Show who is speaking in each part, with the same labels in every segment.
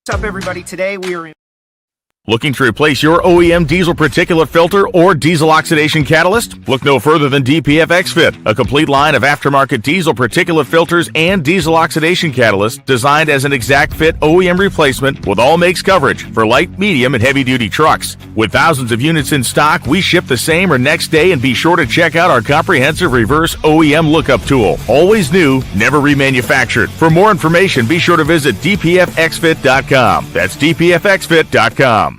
Speaker 1: What's up, everybody? Today we are in...
Speaker 2: Looking to replace your OEM diesel particulate filter or diesel oxidation catalyst? Look no further than DPF XFit, a complete line of aftermarket diesel particulate filters and diesel oxidation catalysts designed as an exact fit OEM replacement with all makes coverage for light, medium, and heavy-duty trucks. With thousands of units in stock, we ship the same or next day, and be sure to check out our comprehensive reverse OEM lookup tool. Always new, never remanufactured. For more information, be sure to visit dpfxfit.com. That's dpfxfit.com.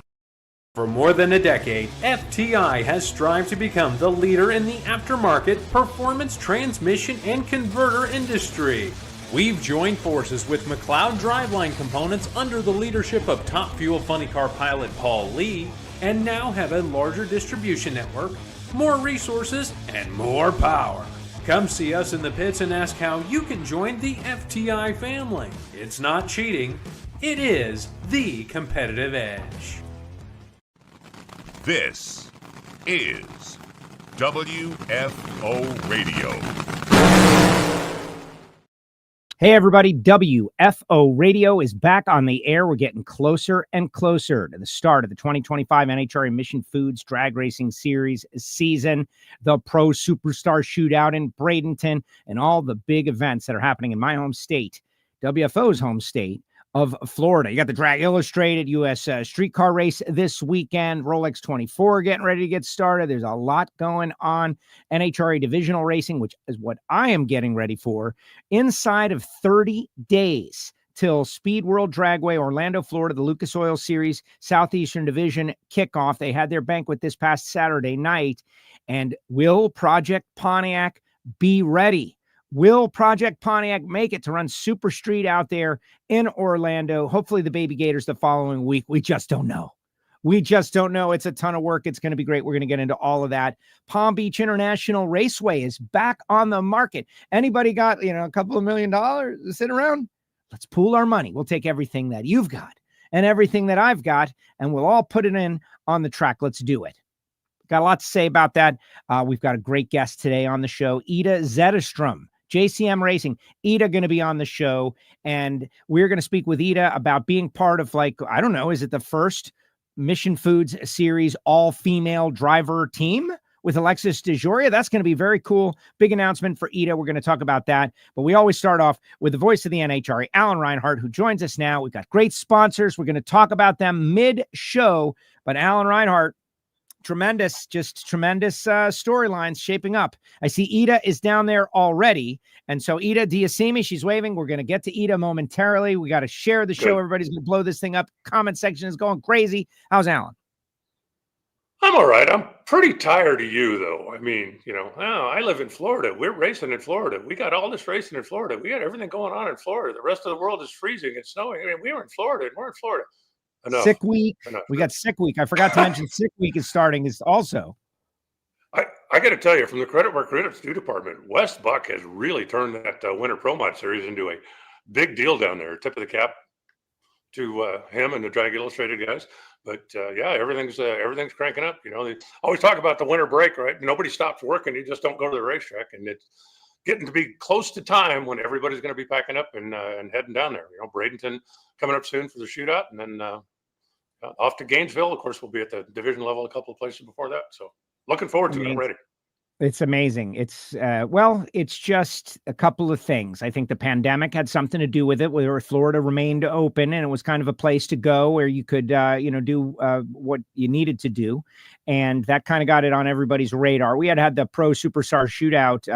Speaker 3: For more than a decade, FTI has strived to become the leader in the aftermarket performance transmission and converter industry. We've joined forces with McLeod Driveline Components under the leadership of Top Fuel Funny Car pilot Paul Lee, and now have a larger distribution network, more resources, and more power. Come see us in the pits and ask how you can join the FTI family. It's not cheating, it is the competitive edge.
Speaker 4: This is WFO Radio.
Speaker 1: Hey, everybody. WFO Radio is back on the air. We're getting closer and closer to the start of the 2025 NHRA Mission Foods Drag Racing Series season, the Pro Superstar Shootout in Bradenton, and all the big events that are happening in my home state, WFO's home state of Florida. You got the Drag Illustrated U.S. Streetcar Race this weekend, Rolex 24 getting ready to get started. There's a lot going on. NHRA Divisional Racing, which is what I am getting ready for, inside of 30 days till Speed World Dragway, Orlando, Florida, the Lucas Oil Series Southeastern Division kickoff. They had their banquet this past Saturday night. And will Project Pontiac be ready? Will Project Pontiac make it to run Super Street out there in Orlando? Hopefully the Baby Gators the following week. We just don't know. We just don't know. It's a ton of work. It's going to be great. We're going to get into all of that. Palm Beach International Raceway is back on the market. Anybody got, a couple of $1 million to sit around? Let's pool our money. We'll take everything that you've got and everything that I've got, and we'll all put it in on the track. Let's do it. Got a lot to say about that. We've got a great guest today on the show, Ida Zetterstrom. JCM Racing, Ida going to be on the show, and we're going to speak with Ida about being part of, is it the first Mission Foods Series all-female driver team with Alexis DeJoria? That's going to be very cool. Big announcement for Ida. We're going to talk about that, but we always start off with the voice of the NHRA, Alan Reinhart, who joins us now. We've got great sponsors. We're going to talk about them mid-show, but Alan Reinhart, tremendous storylines shaping up. I see Ida is down there already. And so, Ida, do you see me? She's waving. We're going to get to Ida momentarily. We got to share the show. Everybody's going to blow this thing up. Comment section is going crazy. How's Alan?
Speaker 5: I'm all right. I'm pretty tired of you, though. I mean, I live in Florida. We're racing in Florida. We got all this racing in Florida. We got everything going on in Florida. The rest of the world is freezing and snowing. I mean, we were in Florida, and we're in Florida. Enough.
Speaker 1: Sick week.
Speaker 5: Enough.
Speaker 1: We got sick week. I forgot to mention sick week is starting is also.
Speaker 5: I got to tell you, from the credit where credit's due department, Wes Buck has really turned that Winter Pro Mod Series into a big deal down there. Tip of the cap to him and the Drag Illustrated guys. But everything's cranking up. They always talk about the winter break, right? Nobody stops working. You just don't go to the racetrack, and it's getting to be close to time when everybody's going to be packing up and heading down there. Bradenton coming up soon for the shootout, and then off to Gainesville. Of course, we'll be at the division level a couple of places before that. So looking forward to it. I'm ready.
Speaker 1: It's amazing. It's just a couple of things. I think the pandemic had something to do with it, where Florida remained open and it was kind of a place to go where you could, do what you needed to do. And that kind of got it on everybody's radar. We had the Pro Superstar Shootout.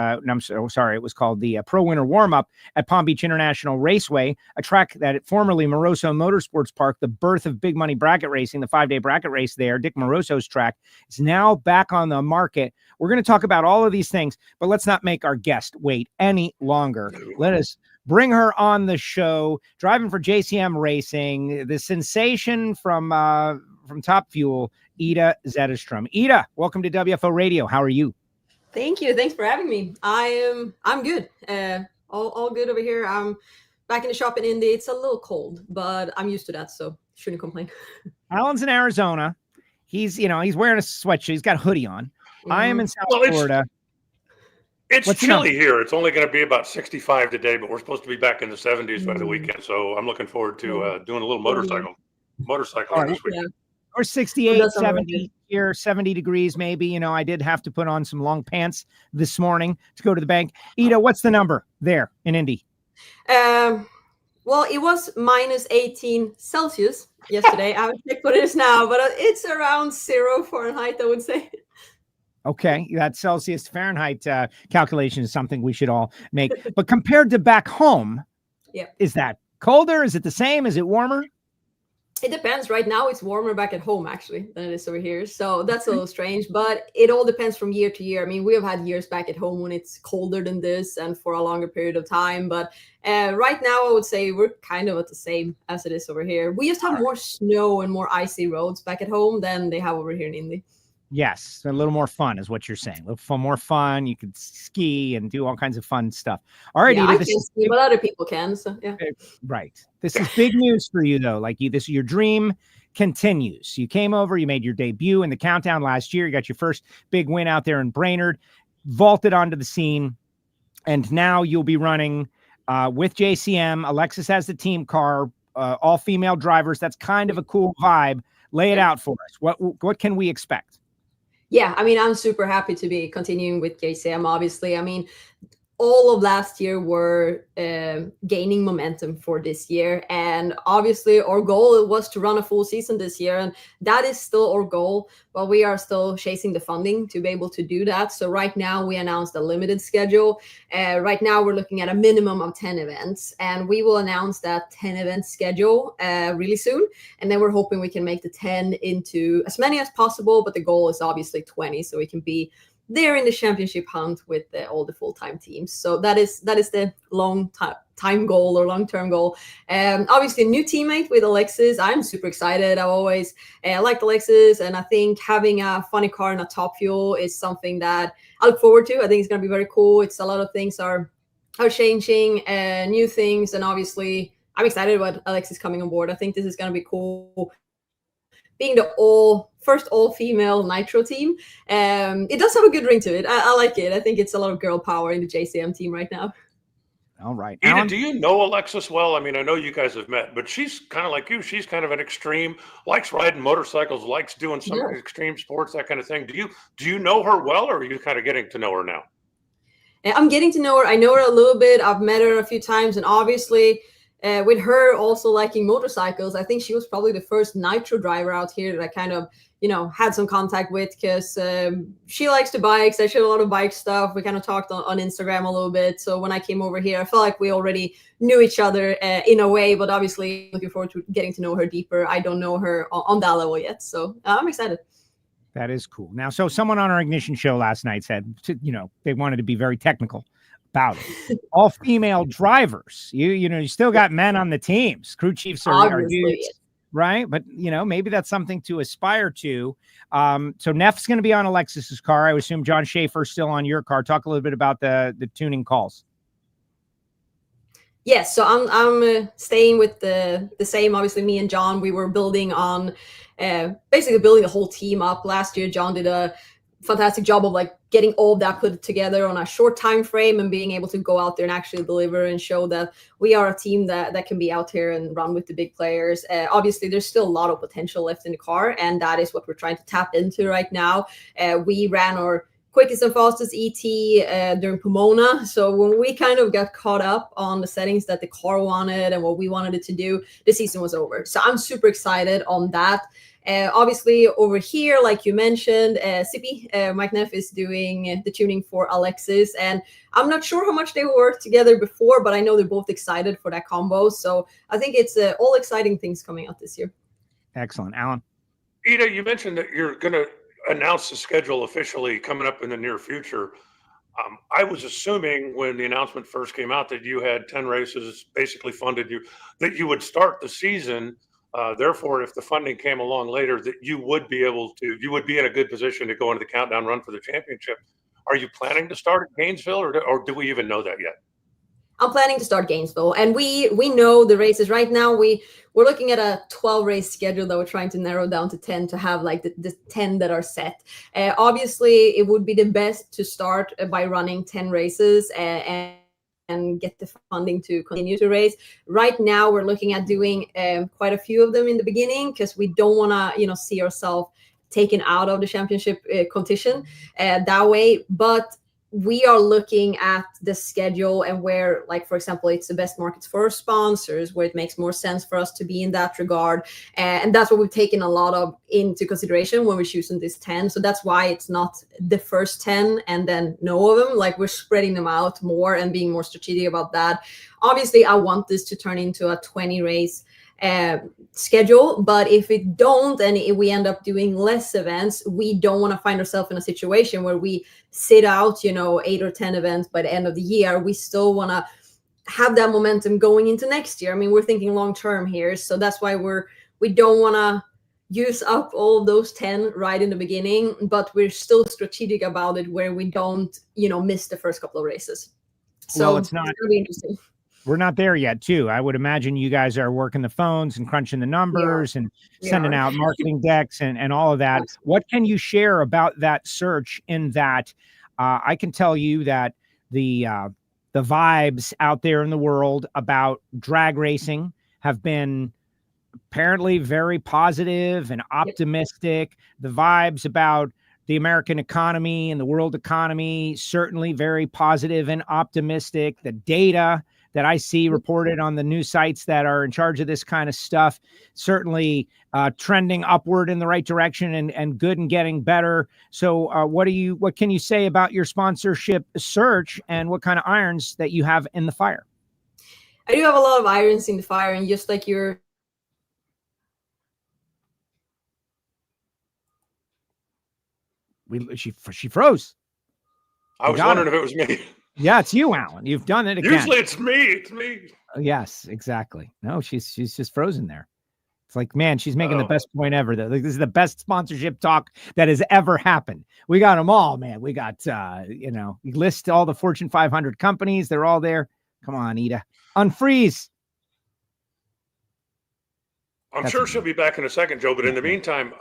Speaker 1: It was called the Pro Winter Warm-Up at Palm Beach International Raceway, a track that formerly Moroso Motorsports Park, the birth of big money bracket racing, the 5-day bracket race there, Dick Moroso's track, is now back on the market. We're going to talk about all of these things, but let's not make our guest wait any longer. Let us bring her on the show, driving for JCM Racing, the sensation from Top Fuel, Ida Zetterstrom. Ida, welcome to WFO Radio. How are you?
Speaker 6: Thank you. Thanks for having me. I'm good. All good over here. I'm back in the shop in Indy. It's a little cold, but I'm used to that, so shouldn't complain.
Speaker 1: Alan's in Arizona. He's wearing a sweatshirt. He's got a hoodie on. I am in South Florida.
Speaker 5: It's
Speaker 1: What's the
Speaker 5: chilly here. It's only going to be about 65 today, but we're supposed to be back in the 70s by the weekend. So I'm looking forward to doing a little motorcycling this week.
Speaker 6: Yeah.
Speaker 1: Or 68, 70 here, 70 degrees maybe. You know, I did have to put on some long pants this morning to go to the bank. Ida, what's the number there in Indy?
Speaker 6: Well, it was minus 18 Celsius yesterday. I would check what it is now, but it's around 0 Fahrenheit, I would say.
Speaker 1: Okay, that Celsius to Fahrenheit calculation is something we should all make. But compared to back home, is that colder? Is it the same? Is it warmer?
Speaker 6: It depends. Right now, it's warmer back at home, actually, than it is over here. So that's a little strange, but it all depends from year to year. I mean, we have had years back at home when it's colder than this and for a longer period of time. But right now, I would say we're kind of at the same as it is over here. We just have more snow and more icy roads back at home than they have over here in Indy.
Speaker 1: Yes, a little more fun is what you're saying. A little more fun. You can ski and do all kinds of fun stuff. All right,
Speaker 6: yeah,
Speaker 1: Ida,
Speaker 6: I can ski, but other people can. So yeah,
Speaker 1: right. This is big news for you, though. Like your dream continues. You came over, you made your debut in the countdown last year. You got your first big win out there in Brainerd, vaulted onto the scene, and now you'll be running with JCM. Alexis has the team car, all female drivers. That's kind of a cool vibe. Lay it out for us. What can we expect?
Speaker 6: Yeah, I mean, I'm super happy to be continuing with JCM, obviously. I mean, all of last year were gaining momentum for this year. And obviously, our goal was to run a full season this year. And that is still our goal. But we are still chasing the funding to be able to do that. So right now, we announced a limited schedule. Right now, we're looking at a minimum of 10 events. And we will announce that 10 event schedule really soon. And then we're hoping we can make the 10 into as many as possible. But the goal is obviously 20, so we can be there in the championship hunt with all the full-time teams. So that is the long-time goal or long-term goal. Obviously, a new teammate with Alexis. I'm super excited. I've always liked Alexis, and I think having a funny car and a top fuel is something that I look forward to. I think it's going to be very cool. It's a lot of things are changing, new things, and obviously, I'm excited about Alexis coming on board. I think this is going to be cool. Being the first all-female Nitro team, it does have a good ring to it. I like it. I think it's a lot of girl power in the JCM team right now.
Speaker 1: All right.
Speaker 5: Ida,
Speaker 1: Alan?
Speaker 5: do you know Alexis well? I mean, I know you guys have met, but she's kind of like you. She's kind of an extreme, likes riding motorcycles, likes doing some extreme sports, that kind of thing. Do you know her well, or are you kind of getting to know her now?
Speaker 6: I'm getting to know her. I know her a little bit. I've met her a few times, and obviously, with her also liking motorcycles, I think she was probably the first Nitro driver out here that I kind of, had some contact with, because she likes the bikes. I showed a lot of bike stuff. We kind of talked on Instagram a little bit. So when I came over here, I felt like we already knew each other in a way, but obviously looking forward to getting to know her deeper. I don't know her on that level yet. So I'm excited.
Speaker 1: That is cool. Now, so someone on our Ignition show last night said, they wanted to be very technical about it. All female drivers. You still got men on the teams. Crew chiefs are dudes, right? But maybe that's something to aspire to. So Neff's going to be on Alexis's car. I would assume John Schaefer's still on your car. Talk a little bit about the tuning calls.
Speaker 6: Yes, so I'm staying with the same. Obviously, me and John, we were building on basically building the whole team up. Last year, John did a fantastic job of getting all of that put together on a short time frame and being able to go out there and actually deliver and show that we are a team that can be out here and run with the big players. Obviously, there's still a lot of potential left in the car, and that is what we're trying to tap into right now. We ran our quickest and fastest ET during Pomona. So when we kind of got caught up on the settings that the car wanted and what we wanted it to do, the season was over. So I'm super excited on that. Obviously, over here, like you mentioned, Sippy, Mike Neff is doing the tuning for Alexis. And I'm not sure how much they worked together before, but I know they're both excited for that combo. So I think it's all exciting things coming out this year.
Speaker 1: Excellent. Alan?
Speaker 5: Ida, you mentioned that you're going to announce the schedule officially coming up in the near future. I was assuming when the announcement first came out that you had 10 races basically funded, that you would start the season. Therefore, if the funding came along later, that you would be in a good position to go into the countdown run for the championship. Are you planning to start at Gainesville, or do we even know that yet?
Speaker 6: I'm planning to start Gainesville, and we know the races right now. We we're looking at a 12 race schedule that we're trying to narrow down to 10 to have like the 10 that are set. Obviously, it would be the best to start by running 10 races and get the funding to continue to race. Right now, we're looking at doing quite a few of them in the beginning because we don't want to, see ourselves taken out of the championship competition that way. But we are looking at the schedule and where, like, for example, it's the best markets for our sponsors, where it makes more sense for us to be in that regard. And that's what we've taken a lot of into consideration when we're choosing this 10. So that's why it's not the first 10 and then no of them. Like, we're spreading them out more and being more strategic about that. Obviously, I want this to turn into a 20 race schedule, but if it don't and if we end up doing less events, we don't want to find ourselves in a situation where we sit out 8 or 10 events by the end of the year. We still want to have that momentum going into next year. I mean, we're thinking long term here, so that's why we don't want to use up all of those 10 right in the beginning, but we're still strategic about it where we don't miss the first couple of races. So
Speaker 1: well, it's not
Speaker 6: going to be interesting.
Speaker 1: We're not there yet, too. I would imagine you guys are working the phones and crunching the numbers and sending out marketing decks and all of that. Absolutely. What can you share about that search in that I can tell you that the vibes out there in the world about drag racing have been apparently very positive and optimistic. The vibes about the American economy and the world economy, certainly very positive and optimistic. The data that I see reported on the news sites that are in charge of this kind of stuff, certainly trending upward in the right direction and good and getting better. So what can you say about your sponsorship search and what kind of irons that you have in the fire?
Speaker 6: I do have a lot of irons in the fire, and just like your
Speaker 1: she froze.
Speaker 5: I was wondering if it was me.
Speaker 1: Yeah, it's you, Alan. You've done it again.
Speaker 5: Usually it's me. It's me.
Speaker 1: Yes, exactly. No, she's just frozen there. It's like, man, she's making the best point ever. Like, this is the best sponsorship talk that has ever happened. We got them all, man. We got, you list all the Fortune 500 companies. They're all there. Come on, Ida. Unfreeze.
Speaker 5: I'm sure she'll be back in a second, Joe. But in the meantime,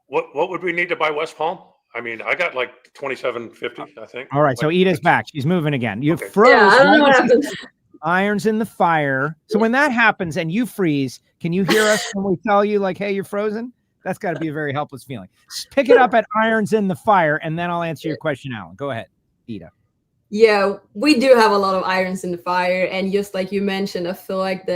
Speaker 5: what would we need to buy West Palm? I mean, I got like 27.50, I think.
Speaker 1: All right, so Ida's back. She's moving again. You froze.
Speaker 6: Yeah, I don't know what happened.
Speaker 1: Irons in the fire. So when that happens and you freeze, can you hear us when we tell you, like, hey, you're frozen? That's got to be a very helpless feeling. Pick it up at irons in the fire, and then I'll answer your question, Alan. Go ahead, Ida.
Speaker 6: Yeah, we do have a lot of irons in the fire, and just like you mentioned, I feel like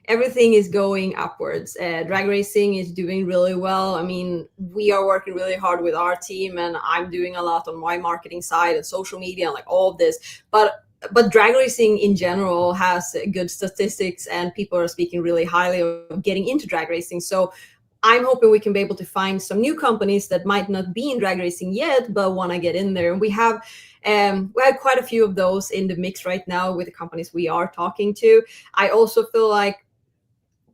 Speaker 6: everything is going upwards. Drag racing is doing really well. I mean, we are working really hard with our team, and I'm doing a lot on my marketing side and social media and like all of this. But drag racing in general has good statistics, and people are speaking really highly of getting into drag racing. So I'm hoping we can be able to find some new companies that might not be in drag racing yet, but want to get in there. And we have quite a few of those in the mix right now with the companies we are talking to. I also feel like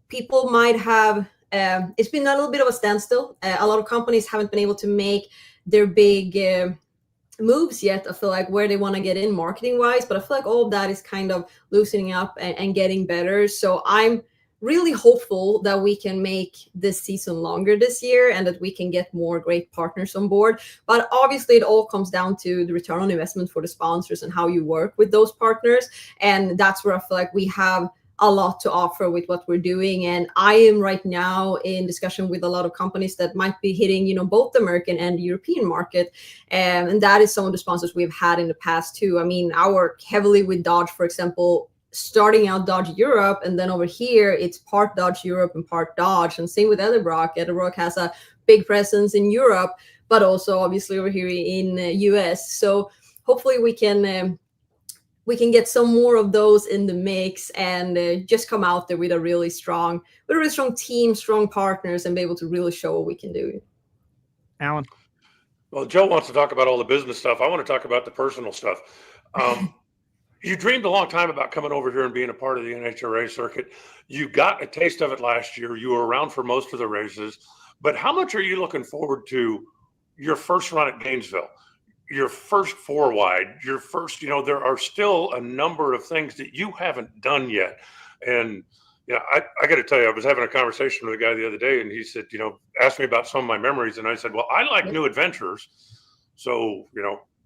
Speaker 6: people might have, it's been a little bit of a standstill. A lot of companies haven't been able to make their big moves yet. I feel like where they want to get in marketing wise, but I feel like all of that is kind of loosening up and getting better. So I'm really hopeful that we can make this season longer this year and that we can get more great partners on board. But obviously it all comes down to the return on investment for the sponsors and how you work with those partners. And that's where I feel like we have a lot to offer with what we're doing. And I am right now in discussion with a lot of companies that might be hitting, both the American and the European market. And that is some of the sponsors we've had in the past too. I mean, I work heavily with Dodge, for example, starting out Dodge Europe. And then over here, it's part Dodge Europe and part Dodge. And same with Edelbrock. Edelbrock has a big presence in Europe, but also obviously over here in the US. So hopefully we can get some more of those in the mix and just come out there with a really strong team, strong partners, and be able to really show what we can do.
Speaker 1: Alan?
Speaker 5: Well, Joe wants to talk about all the business stuff. I want to talk about the personal stuff. You dreamed a long time about coming over here and being a part of the NHRA circuit. You got a taste of it last year. You were around for most of the races. But how much are you looking forward to your first run at Gainesville? Your first four wide, your first, there are still a number of things that you haven't done yet. And, Yeah, I got to tell you, I was having a conversation with a guy the other day, and he said, asked me about some of my memories, and I said, well, I like new adventures. So,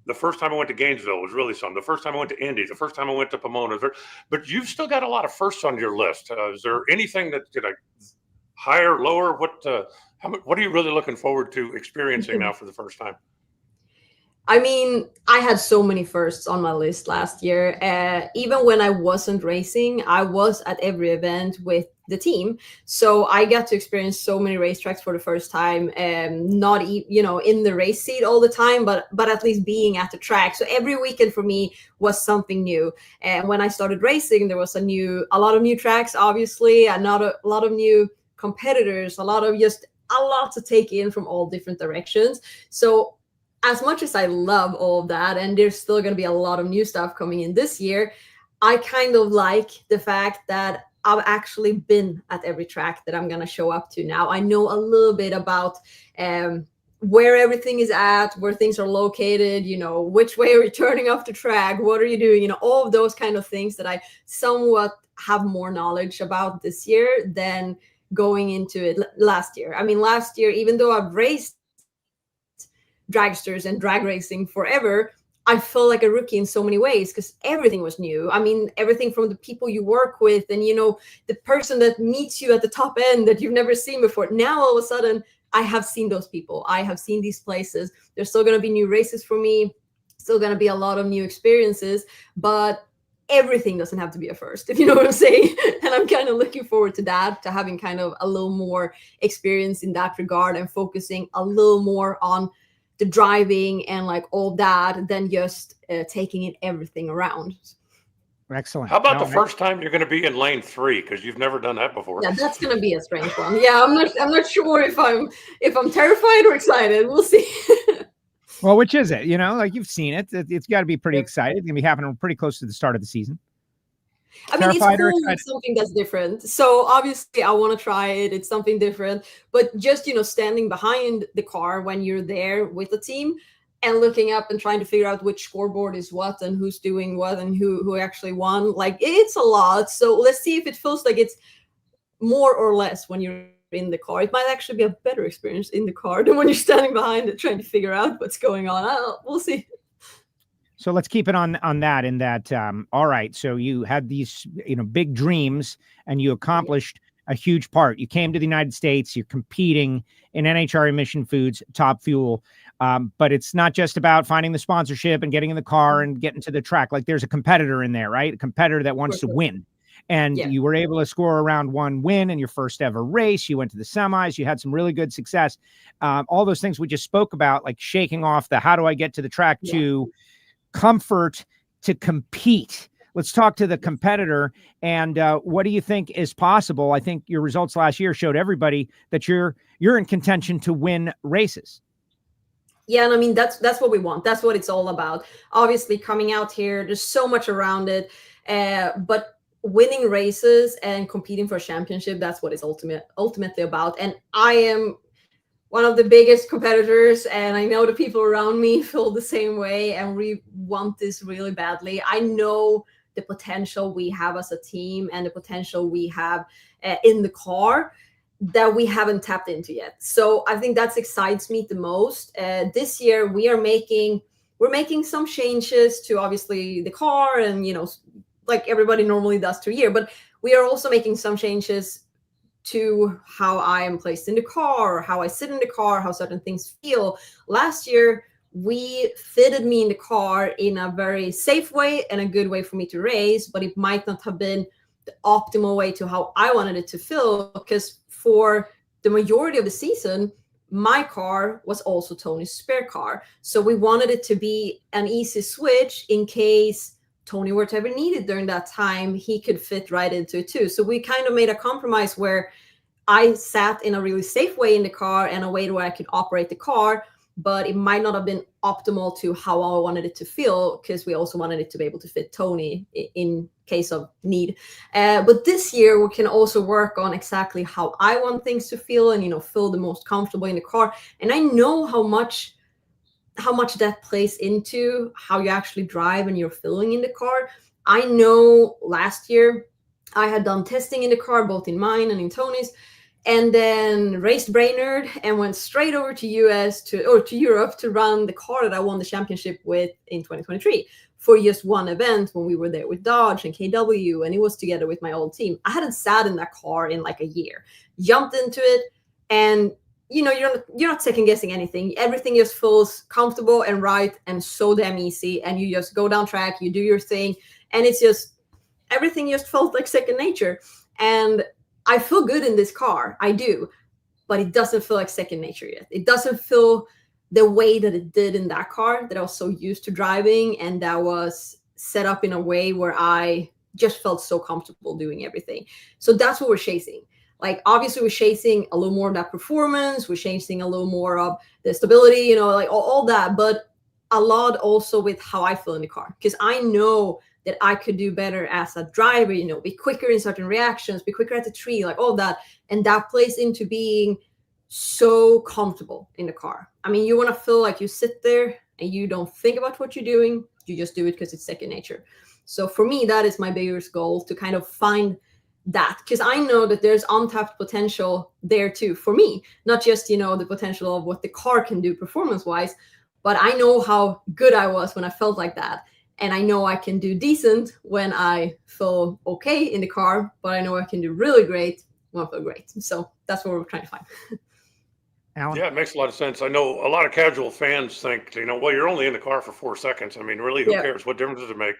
Speaker 5: the first time I went to Gainesville was really something. The first time I went to Indy, the first time I went to Pomona, but you've still got a lot of firsts on your list. Is there anything that higher, lower? What are you really looking forward to experiencing now for the first time?
Speaker 6: I mean, I had so many firsts on my list last year. Even when I wasn't racing, I was at every event with the team. So I got to experience so many racetracks for the first time, not in the race seat all the time, but at least being at the track. So every weekend for me was something new. And when I started racing, there was a lot of new tracks, obviously, and not a lot of new competitors, a lot to take in from all different directions. So as much as I love all of that, and there's still going to be a lot of new stuff coming in this year, I kind of like the fact that I've actually been at every track that I'm going to show up to now. I know a little bit about where everything is at, where things are located, which way are you turning off the track, what are you doing, all of those kind of things that I somewhat have more knowledge about this year than going into it last year. I mean, last year, even though I've raced dragsters and drag racing forever, I felt like a rookie in so many ways because everything was new. I mean, everything from the people you work with and, the person that meets you at the top end that you've never seen before. Now, all of a sudden, I have seen those people. I have seen these places. There's still going to be new races for me, still going to be a lot of new experiences, but everything doesn't have to be a first, if you know what I'm saying. And I'm kind of looking forward to that, to having kind of a little more experience in that regard and focusing a little more on the driving and like all that than just taking in everything around.
Speaker 1: Excellent.
Speaker 5: How about the first time you're going to be in lane 3 because you've never done that before?
Speaker 6: Yeah, that's going to be a strange one. Yeah, I'm not sure if I'm terrified or excited. We'll see.
Speaker 1: Well, which is it? Like you've seen it. It's got to be pretty exciting. It's going to be happening pretty close to the start of the season.
Speaker 6: I mean, it's cool with something that's different. So obviously I want to try it. It's something different. But just, standing behind the car when you're there with the team and looking up and trying to figure out which scoreboard is what and who's doing what and who actually won, like it's a lot. So let's see if it feels like it's more or less when you're in the car. It might actually be a better experience in the car than when you're standing behind it trying to figure out what's going on. We'll see.
Speaker 1: So let's keep it on that. In that, all right. So you had these, big dreams, and you accomplished a huge part. You came to the United States. You're competing in NHRA Mission Foods Top Fuel, but it's not just about finding the sponsorship and getting in the car and getting to the track. Like there's a competitor in there, right? A competitor that wants to win. And you were able to score around 1 win in your first ever race. You went to the semis. You had some really good success. All those things we just spoke about, like shaking off the how do I get to the track to comfort to compete. Let's talk to the competitor. And what do you think is possible? I think your results last year showed everybody that you're in contention to win races.
Speaker 6: Yeah, and I mean that's what we want. That's what it's all about. Obviously, coming out here, there's so much around it, but winning races and competing for a championship, that's what it's ultimately about. And I am one of the biggest competitors, and I know the people around me feel the same way, and we want this really badly. I know the potential we have as a team and the potential we have in the car that we haven't tapped into yet. So I think that excites me the most. This year we're making some changes to obviously the car, and like everybody normally does to a year, but we are also making some changes to how I am placed in the car, how I sit in the car, how certain things feel. Last year, we fitted me in the car in a very safe way and a good way for me to race, but it might not have been the optimal way to how I wanted it to feel, because for the majority of the season, my car was also Tony's spare car. So we wanted it to be an easy switch in case Tony were to ever need it during that time, he could fit right into it too. So we kind of made a compromise where I sat in a really safe way in the car and a way where I could operate the car, but it might not have been optimal to how I wanted it to feel, because we also wanted it to be able to fit Tony in case of need. But this year we can also work on exactly how I want things to feel and, feel the most comfortable in the car. And I know how much that plays into how you actually drive and you're feeling in the car. I know last year I had done testing in the car, both in mine and in Tony's, and then raced Reinhardt and went straight over to Europe to run the car that I won the championship with in 2023 for just one event when we were there with Dodge and KW, and it was together with my old team. I hadn't sat in that car in like a year, jumped into it, and you're not second guessing anything. Everything just feels comfortable and right and so damn easy, and you just go down track, you do your thing, and it's just everything just felt like second nature. And I feel good in this car, I do, but it doesn't feel like second nature yet. It doesn't feel the way that it did in that car that I was so used to driving, and that was set up in a way where I just felt so comfortable doing everything. So that's what we're chasing. Like, obviously we're chasing a little more of that performance, we're chasing a little more of the stability, like all that, but a lot also with how I feel in the car, because I know that I could do better as a driver, be quicker in certain reactions, be quicker at the tree, like all that. And that plays into being so comfortable in the car. I mean, you want to feel like you sit there and you don't think about what you're doing. You just do it because it's second nature. So for me, that is my biggest goal, to kind of find that, because I know that there's untapped potential there too for me, not just, the potential of what the car can do performance wise, but I know how good I was when I felt like that. And I know I can do decent when I feel okay in the car, but I know I can do really great when I feel great. So that's what we're trying to find.
Speaker 1: Alan?
Speaker 5: Yeah, it makes a lot of sense. I know a lot of casual fans think, well, you're only in the car for 4 seconds. I mean, really, who cares? What difference does it make?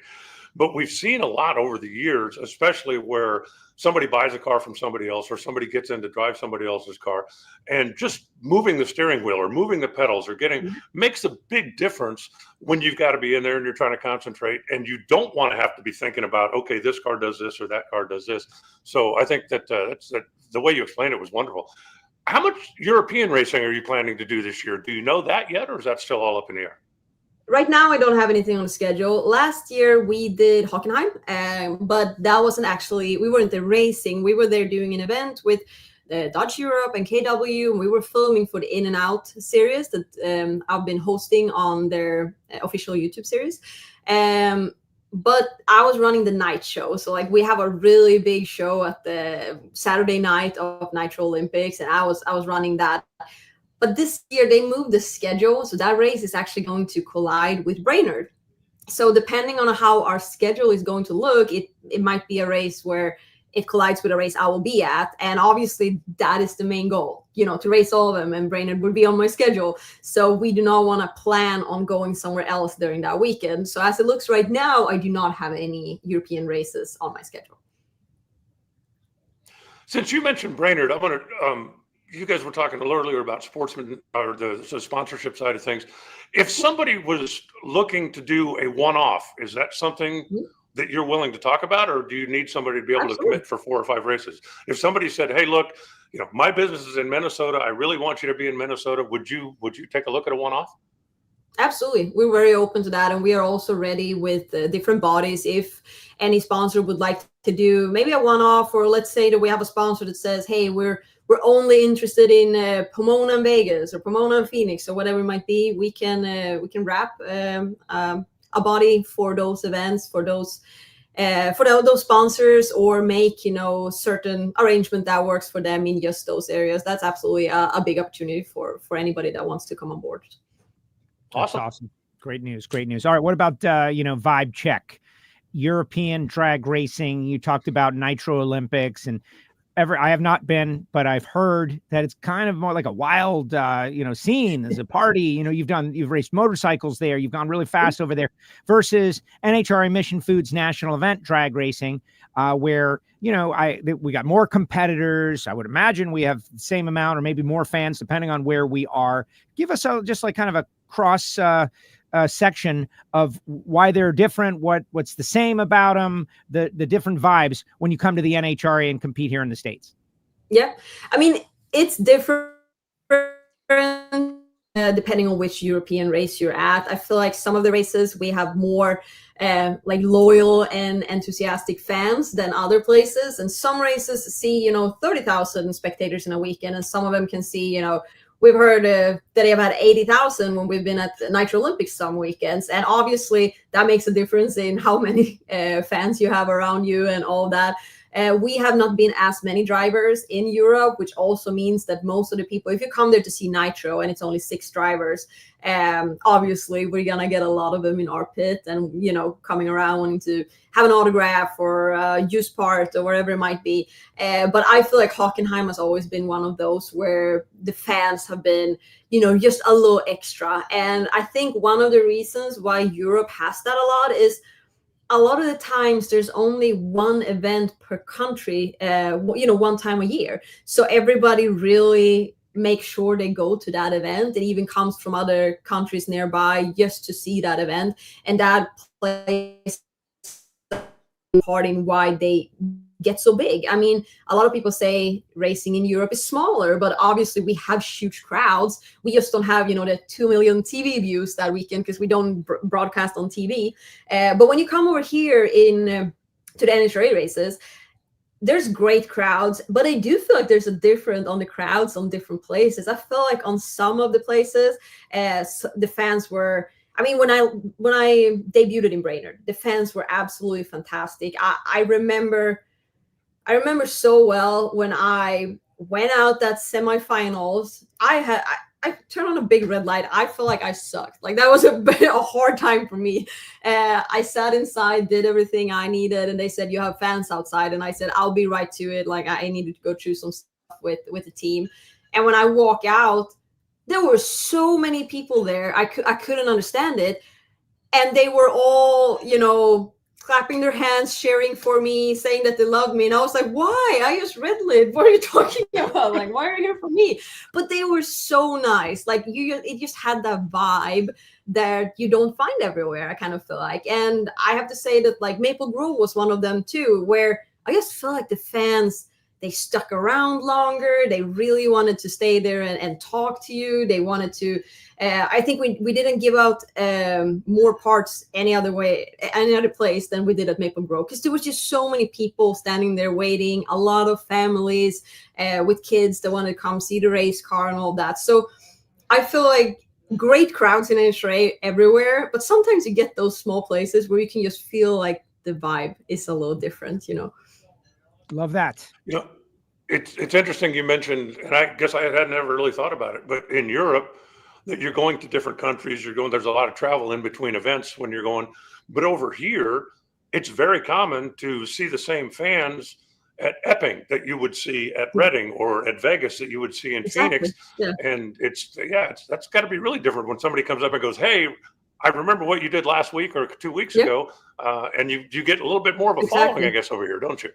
Speaker 5: But we've seen a lot over the years, especially where somebody buys a car from somebody else, or somebody gets in to drive somebody else's car, and just moving the steering wheel or moving the pedals or makes a big difference when you've got to be in there and you're trying to concentrate, and you don't want to have to be thinking about, okay, this car does this or that car does this. So I think that the way you explained it was wonderful. How much European racing are you planning to do this year? Do you know that yet, or is that still all up in the air?
Speaker 6: Right now, I don't have anything on the schedule. Last year, we did Hockenheim, but that wasn't actually, we weren't there racing. We were there doing an event with Dodge Europe and KW, and we were filming for the In and Out series that I've been hosting on their official YouTube series. But I was running the night show. So like, we have a really big show at the Saturday night of Nitro Olympics, and I was running that. But this year they moved the schedule, so that race is actually going to collide with Reinhardt. So depending on how our schedule is going to look, it might be a race where it collides with a race I will be at. And obviously that is the main goal, to race all of them, and Reinhardt would be on my schedule. So we do not want to plan on going somewhere else during that weekend. So as it looks right now, I do not have any European races on my schedule.
Speaker 5: Since you mentioned Reinhardt, I want to, you guys were talking a little earlier about sportsman or the sponsorship side of things. If somebody was looking to do a one-off, is that something that you're willing to talk about, or do you need somebody to be able to commit for 4 or 5 races? If somebody said, hey, look, my business is in Minnesota, I really want you to be in Minnesota, would you take a look at a one-off?
Speaker 6: Absolutely. We're very open to that. And we are also ready with different bodies. If any sponsor would like to do maybe a one-off, or let's say that we have a sponsor that says, hey, we're only interested in Pomona and Vegas, or Pomona and Phoenix, or whatever it might be, we can wrap a body for those events, for those sponsors, or make certain arrangement that works for them in just those areas. That's absolutely a big opportunity for anybody that wants to come on board.
Speaker 1: Awesome. Great news. All right, what about vibe check, European drag racing? You talked about Nitro Olympics, and I have not been, but I've heard that it's kind of more like a wild, scene. There's a party, you've raced motorcycles there. You've gone really fast over there versus NHRA Mission Foods national event drag racing, where, we got more competitors. I would imagine we have the same amount or maybe more fans, depending on where we are. Give us just like kind of a cross section of why they're different, what's the same about them, the different vibes when you come to the NHRA and compete here in the States.
Speaker 6: Yeah, I mean, it's different depending on which European race you're at. I feel like some of the races we have more like loyal and enthusiastic fans than other places, and some races see 30,000 spectators in a weekend, and some of them can see we've heard that they have had 80,000 when we've been at the Nitro Olympics some weekends. And obviously that makes a difference in how many fans you have around you and all that. We have not been as many drivers in Europe, which also means that most of the people, if you come there to see Nitro and it's only 6 drivers, obviously we're gonna get a lot of them in our pit and, you know, coming around wanting to have an autograph or use part or whatever it might be. But I feel like Hockenheim has always been one of those where the fans have been, you know, just a little extra. And I think one of the reasons why Europe has that a lot is a lot of the times there's only one event per country, you know, one time a year. So everybody really makes sure they go to that event. It even comes from other countries nearby just to see that event. And that plays a part in why they get so big. I mean, a lot of people say racing in Europe is smaller, but obviously we have huge crowds. We just don't have, you know, the 2 million TV views that weekend because we don't broadcast on TV. But when you come over here in to the NHRA races, there's great crowds, but I do feel like there's a difference on the crowds on different places. I feel like on some of the places, the fans were, I mean, when I debuted in Brainerd, the fans were absolutely fantastic. I remember so well when I went out that semifinals. I turned on a big red light. I felt like I sucked. Like that was a hard time for me. I sat inside, did everything I needed, and they said you have fans outside, and I said I'll be right to it. Like I needed to go through some stuff with the team. And when I walk out, there were so many people there. I couldn't understand it, and they were all, you know, clapping their hands, cheering for me, saying that they love me. And I was like, why? I just red lit. What are you talking about? Like, why are you here for me? But they were so nice. Like it just had that vibe that you don't find everywhere, I kind of feel like. And I have to say that like Maple Grove was one of them too, where I just feel like the fans, they stuck around longer. They really wanted to stay there and talk to you. They wanted to, I think we didn't give out more parts any other place than we did at Maple Grove, because there was just so many people standing there waiting, a lot of families with kids that wanted to come see the race car and all that. So I feel like great crowds in NHRA everywhere, but sometimes you get those small places where you can just feel like the vibe is a little different, you know.
Speaker 1: Love that.
Speaker 5: You know, it's interesting you mentioned, and I guess I had never really thought about it, but in Europe, that you're going to different countries, there's a lot of travel in between events when you're going. But over here, it's very common to see the same fans at Epping that you would see at Reading or at Vegas that you would see in Phoenix. Yeah. And that's got to be really different when somebody comes up and goes, hey, I remember what you did last week or 2 weeks ago. And you get a little bit more of a following, I guess, over here, don't you?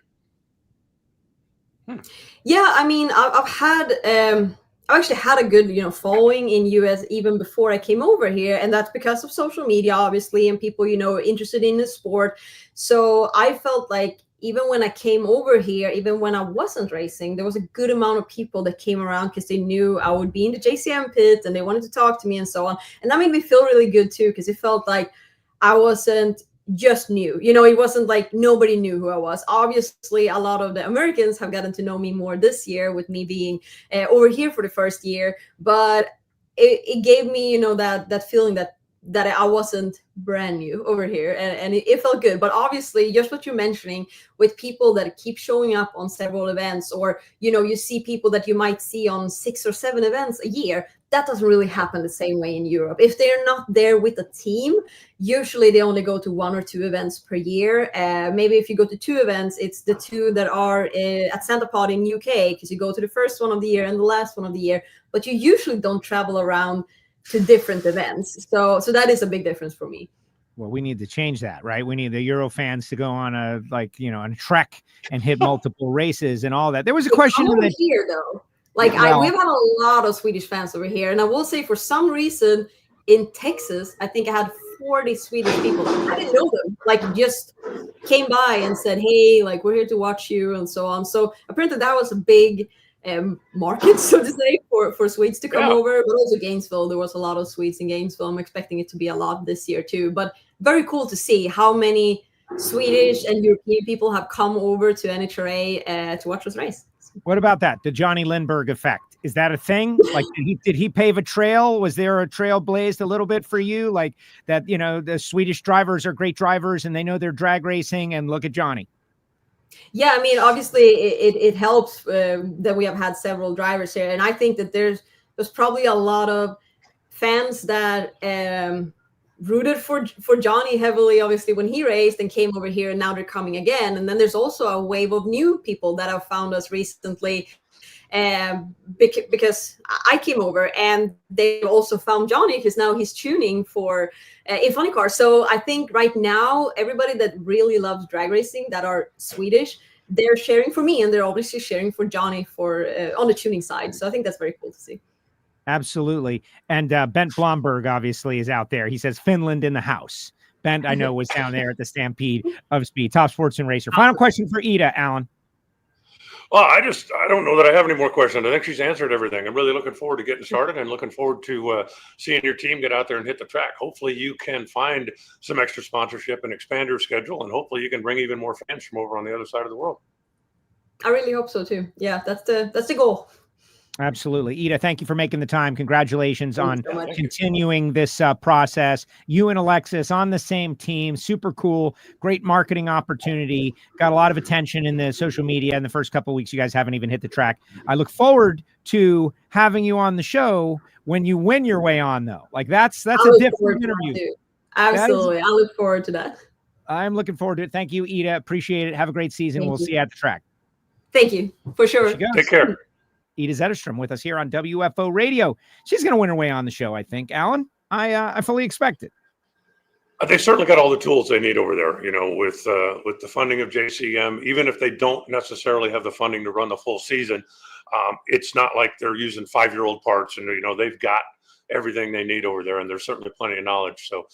Speaker 6: Yeah, I mean, I've actually had a good, you know, following in US even before I came over here, and that's because of social media, obviously, and people, you know, interested in the sport. So I felt like even when I came over here, even when I wasn't racing, there was a good amount of people that came around because they knew I would be in the JCM pit and they wanted to talk to me and so on. And that made me feel really good too, because it felt like I wasn't just new, you know, it wasn't like nobody knew who I was. Obviously, a lot of the Americans have gotten to know me more this year with me being over here for the first year, but it gave me, you know, that feeling that I wasn't brand new over here, and it felt good. But obviously, just what you're mentioning with people that keep showing up on several events, or, you know, you see people that you might see on 6 or 7 events a year, that doesn't really happen the same way in Europe. If they're not there with a team, usually they only go to 1 or 2 events per year. Maybe if you go to 2 events, it's the 2 that are at Santa Pod in UK, because you go to the first one of the year and the last one of the year, but you usually don't travel around to different events. So that is a big difference for me.
Speaker 1: Well, we need to change that, right? We need the Euro fans to go on a trek and hit multiple races and all that. There was a question
Speaker 6: over here though. Like we've had a lot of Swedish fans over here, and I will say for some reason in Texas, I think I had 40 Swedish people. I didn't know them. Like just came by and said, "Hey, like we're here to watch you," and so on. So apparently that was a big market, so to say, for Swedes to come over, but also Gainesville. There was a lot of Swedes in Gainesville. I'm expecting it to be a lot this year too. But very cool to see how many Swedish and European people have come over to NHRA to watch us race.
Speaker 1: What about that? The Johnny Lindbergh effect. Is that a thing? Like, did he pave a trail? Was there a trail blazed a little bit for you? Like that, you know, the Swedish drivers are great drivers and they know they're drag racing, and look at Johnny.
Speaker 6: Yeah, I mean, obviously it helps that we have had several drivers here, and I think that there's probably a lot of fans that rooted for Johnny heavily, obviously when he raced and came over here, and now they're coming again. And then there's also a wave of new people that have found us recently, because I came over and they also found Johnny because now he's tuning for in funny cars. So I think right now everybody that really loves drag racing that are Swedish, they're sharing for me, and they're obviously sharing for Johnny for on the tuning side. So I think that's very cool to see.
Speaker 1: Absolutely. And Bent Blomberg obviously is out there. He says Finland in the house. Bent, I know, was down there at the Stampede of Speed. Top Sports and Racer. Final question for Ida, Alan.
Speaker 5: Well, I don't know that I have any more questions. I think she's answered everything. I'm really looking forward to getting started and looking forward to seeing your team get out there and hit the track. Hopefully you can find some extra sponsorship and expand your schedule, and hopefully you can bring even more fans from over on the other side of the world.
Speaker 6: I really hope so too. Yeah, that's the goal.
Speaker 1: Absolutely. Ida, thank you for making the time. Congratulations on
Speaker 6: so much.
Speaker 1: continuing this process. You and Alexis on the same team. Super cool. Great marketing opportunity. Got a lot of attention in the social media in the first couple of weeks. You guys haven't even hit the track. I look forward to having you on the show when you win your way on, though. Like that's a different interview.
Speaker 6: Absolutely. I look forward to that.
Speaker 1: I'm looking forward to it. Thank you, Ida. Appreciate it. Have a great season. We'll see you at the track.
Speaker 6: Thank you. For sure.
Speaker 5: Take care.
Speaker 1: Ida Zetterstrom with us here on WFO Radio. She's going to win her way on the show, I think. Alan, I fully expect it.
Speaker 5: They certainly got all the tools they need over there, with the funding of JCM. Even if they don't necessarily have the funding to run the full season, it's not like they're using 5-year-old parts, and they've got everything they need over there, and there's certainly plenty of knowledge. So,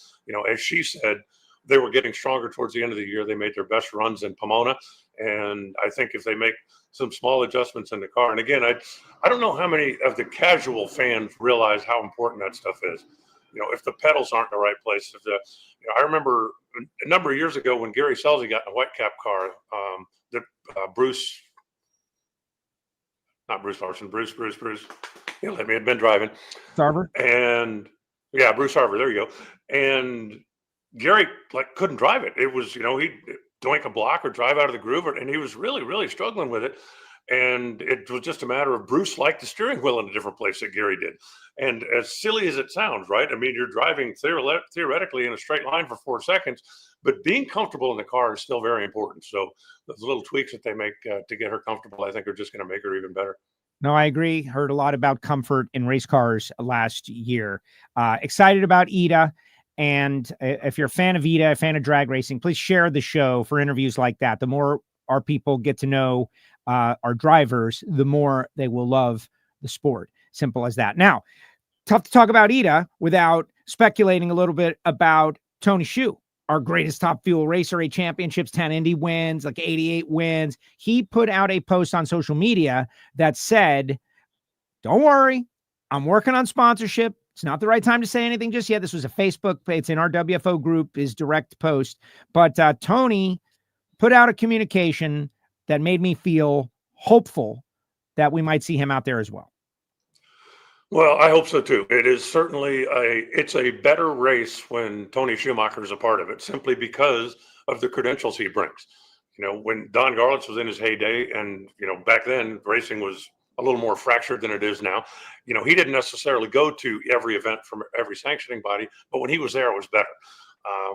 Speaker 5: as she said, they were getting stronger towards the end of the year. They made their best runs in Pomona, and I think if they make some small adjustments in the car, and again, I don't know how many of the casual fans realize how important that stuff is. If the pedals aren't in the right place, I remember a number of years ago when Gary Scelzi got in a white cap car, that Bruce he let me had been driving.
Speaker 1: Sarver?
Speaker 5: And yeah, Bruce Harver, there you go. And Gary couldn't drive it. It was, he'd doink a block or drive out of the groove, and he was really, really struggling with it. And it was just a matter of Bruce liked the steering wheel in a different place that Gary did. And as silly as it sounds, right? I mean, you're driving theoretically in a straight line for 4 seconds, but being comfortable in the car is still very important. So those little tweaks that they make to get her comfortable, I think are just going to make her even better.
Speaker 1: No, I agree. Heard a lot about comfort in race cars last year. Excited about Ida. And if you're a fan of Ida, a fan of drag racing, please share the show for interviews like that. The more our people get to know our drivers, the more they will love the sport. Simple as that. Now, tough to talk about Ida without speculating a little bit about Tony Hsu, our greatest top fuel racer, 8 championships, 10 Indy wins, 88 wins. He put out a post on social media that said, don't worry, I'm working on sponsorship. It's not the right time to say anything just yet. This was a Facebook. It's in our WFO group, his direct post. But Tony put out a communication that made me feel hopeful that we might see him out there as well.
Speaker 5: Well, I hope so too. It is certainly it's a better race when Tony Schumacher is a part of it, simply because of the credentials he brings. When Don Garlits was in his heyday, and back then racing was a little more fractured than it is now. He didn't necessarily go to every event from every sanctioning body, but when he was there, it was better.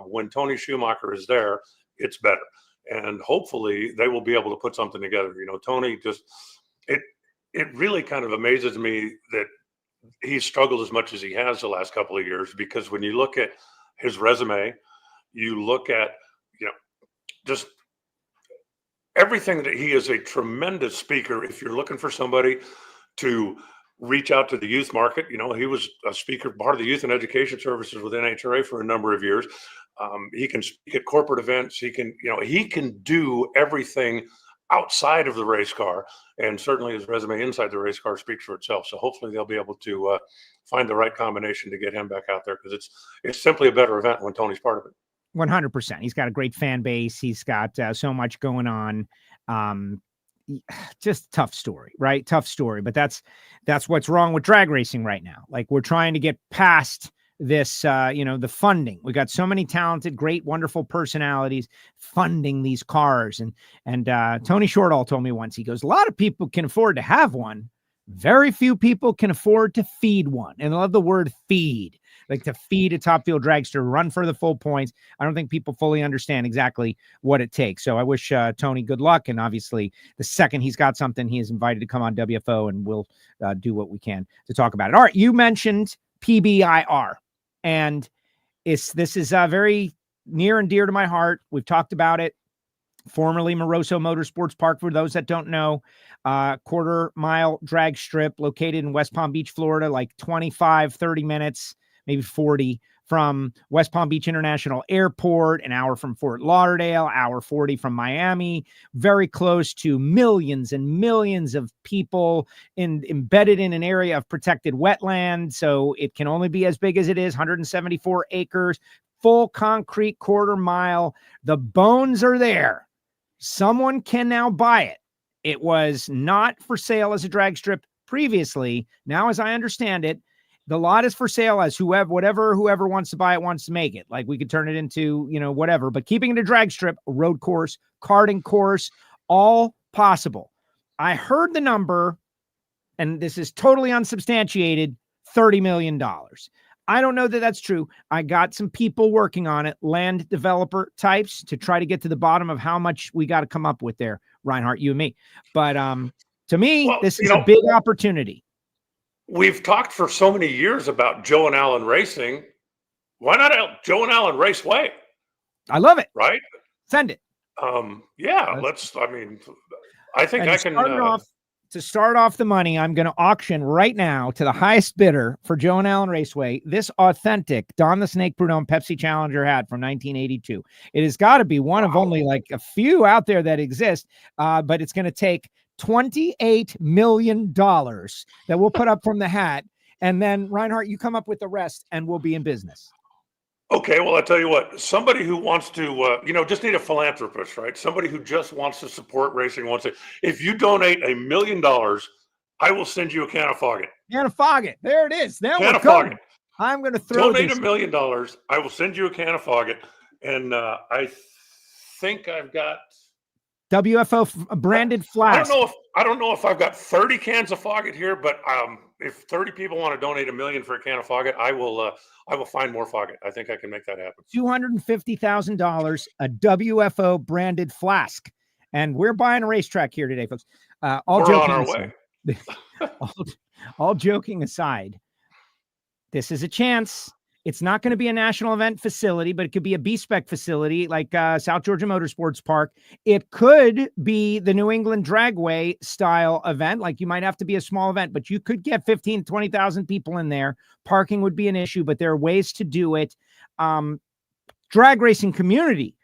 Speaker 5: When Tony Schumacher is there, it's better. And hopefully they will be able to put something together. Tony it really kind of amazes me that he's struggled as much as he has the last couple of years, because when you look at his resume, you look at, just everything that he is a tremendous speaker. If you're looking for somebody to reach out to the youth market, he was a speaker, part of the youth and education services with NHRA for a number of years. He can speak at corporate events. He can do everything outside of the race car, and certainly his resume inside the race car speaks for itself. So hopefully they'll be able to find the right combination to get him back out there, because it's simply a better event when Tony's part of it.
Speaker 1: 100%. He's got a great fan base. He's got so much going on. Just tough story, right? Tough story. But that's what's wrong with drag racing right now. We're trying to get past this, the funding. We got so many talented, great, wonderful personalities funding these cars. And Tony Shortall told me once, he goes, a lot of people can afford to have one. Very few people can afford to feed one. And I love the word feed, like to feed a top field dragster, run for the full points. I don't think people fully understand exactly what it takes. So I wish Tony good luck. And obviously the second he's got something, he is invited to come on WFO, and we'll do what we can to talk about it. All right. You mentioned PBIR, and this is very near and dear to my heart. We've talked about it. Formerly Moroso Motorsports Park, for those that don't know, quarter-mile drag strip located in West Palm Beach, Florida, like 25, 30 minutes, maybe 40 from West Palm Beach International Airport, an hour from Fort Lauderdale, hour 40 from Miami, very close to millions and millions of people embedded in an area of protected wetland. So it can only be as big as it is, 174 acres, full concrete quarter mile. The bones are there. Someone can now buy it. It was not for sale as a drag strip previously. Now, as I understand it, the lot is for sale as whoever wants to buy it wants to make it. Like we could turn it into, whatever, but keeping it a drag strip, a road course, karting course, all possible. I heard the number, and this is totally unsubstantiated, $30 million. I don't know that that's true. I got some people working on it, land developer types, to try to get to the bottom of how much we got to come up with there, Reinhardt, you and me. But to me, this is a big opportunity.
Speaker 5: We've talked for so many years about Joe and Alan Racing. Why not Joe and Alan Raceway?
Speaker 1: I love it.
Speaker 5: Right?
Speaker 1: Send it.
Speaker 5: Yeah, I think I can.
Speaker 1: To start off the money, I'm going to auction right now to the highest bidder for Joe and Alan Raceway this authentic Don the Snake Prudhomme Pepsi Challenger hat from 1982. It has got to be one of only like a few out there that exist, but it's going to take $28 million that we'll put up from the hat. And then, Reinhardt, you come up with the rest and we'll be in business.
Speaker 5: Okay, well, I'll tell you what, somebody who wants to, just need a philanthropist, right? Somebody who just wants to support racing if you donate $1 million, I will send you a can of Foggett.
Speaker 1: Can of Foggett. There it is. Now
Speaker 5: can of Foggett.
Speaker 1: I'm going to donate
Speaker 5: $1 million. I will send you a can of Foggett. And I think I've got
Speaker 1: WFO branded flask.
Speaker 5: I don't know if I've got 30 cans of Foggett here, but if 30 people want to donate $1 million for a can of Foggett, I will find more Foggett. I think I can make that happen.
Speaker 1: $250,000, a WFO branded flask, and we're buying a racetrack here today, folks.
Speaker 5: We're on our way.
Speaker 1: all joking aside, this is a chance. It's not going to be a national event facility, but it could be a B-spec facility like South Georgia Motorsports Park. It could be the New England Dragway style event. Like you might have to be a small event, but you could get 15,000, 20,000 people in there. Parking would be an issue, but there are ways to do it. Drag racing community,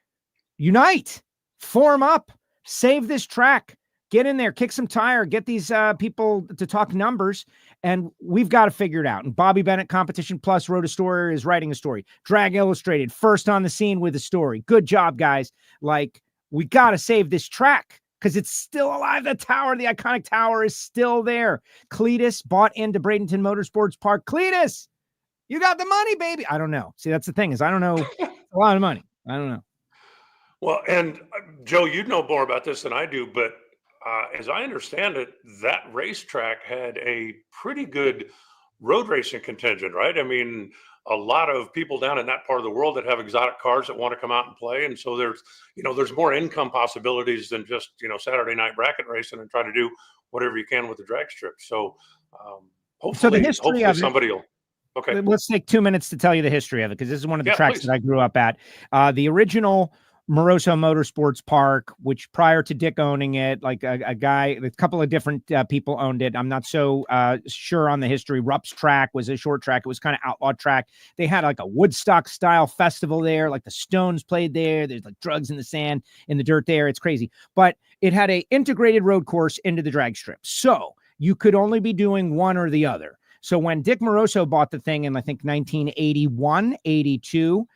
Speaker 1: unite, form up, save this track. Get in there, kick some tire, get these people to talk numbers, and we've got to figure it out. And Bobby Bennett, Competition Plus, wrote a story, is writing a story. Drag Illustrated, first on the scene with a story. Good job, guys. Like, we got to save this track because it's still alive. The tower, the iconic tower, is still there. Cletus bought into Bradenton Motorsports Park. Cletus, you got the money, baby. I don't know. See, that's the thing is I don't know. A lot of money. I don't know.
Speaker 5: Well, and Joe, you know more about this than I do, but as I understand it, that racetrack had a pretty good road racing contingent, right? I mean, a lot of people down in that part of the world that have exotic cars that want to come out and play. And so there's more income possibilities than just, Saturday night bracket racing and try to do whatever you can with the drag strip. So hopefully somebody will. Okay.
Speaker 1: Let's take 2 minutes to tell you the history of it, because this is one of the tracks that I grew up at. The original Moroso Motorsports Park, which prior to Dick owning it, like a couple of different people owned it. I'm not so sure on the history. Rupp's track was a short track. It was kind of outlaw track. They had like a Woodstock style festival there. Like the Stones played there. There's like drugs in the sand, in the dirt there. It's crazy. But it had a integrated road course into the drag strip. So you could only be doing one or the other. So when Dick Moroso bought the thing in, I think, 1981, 82,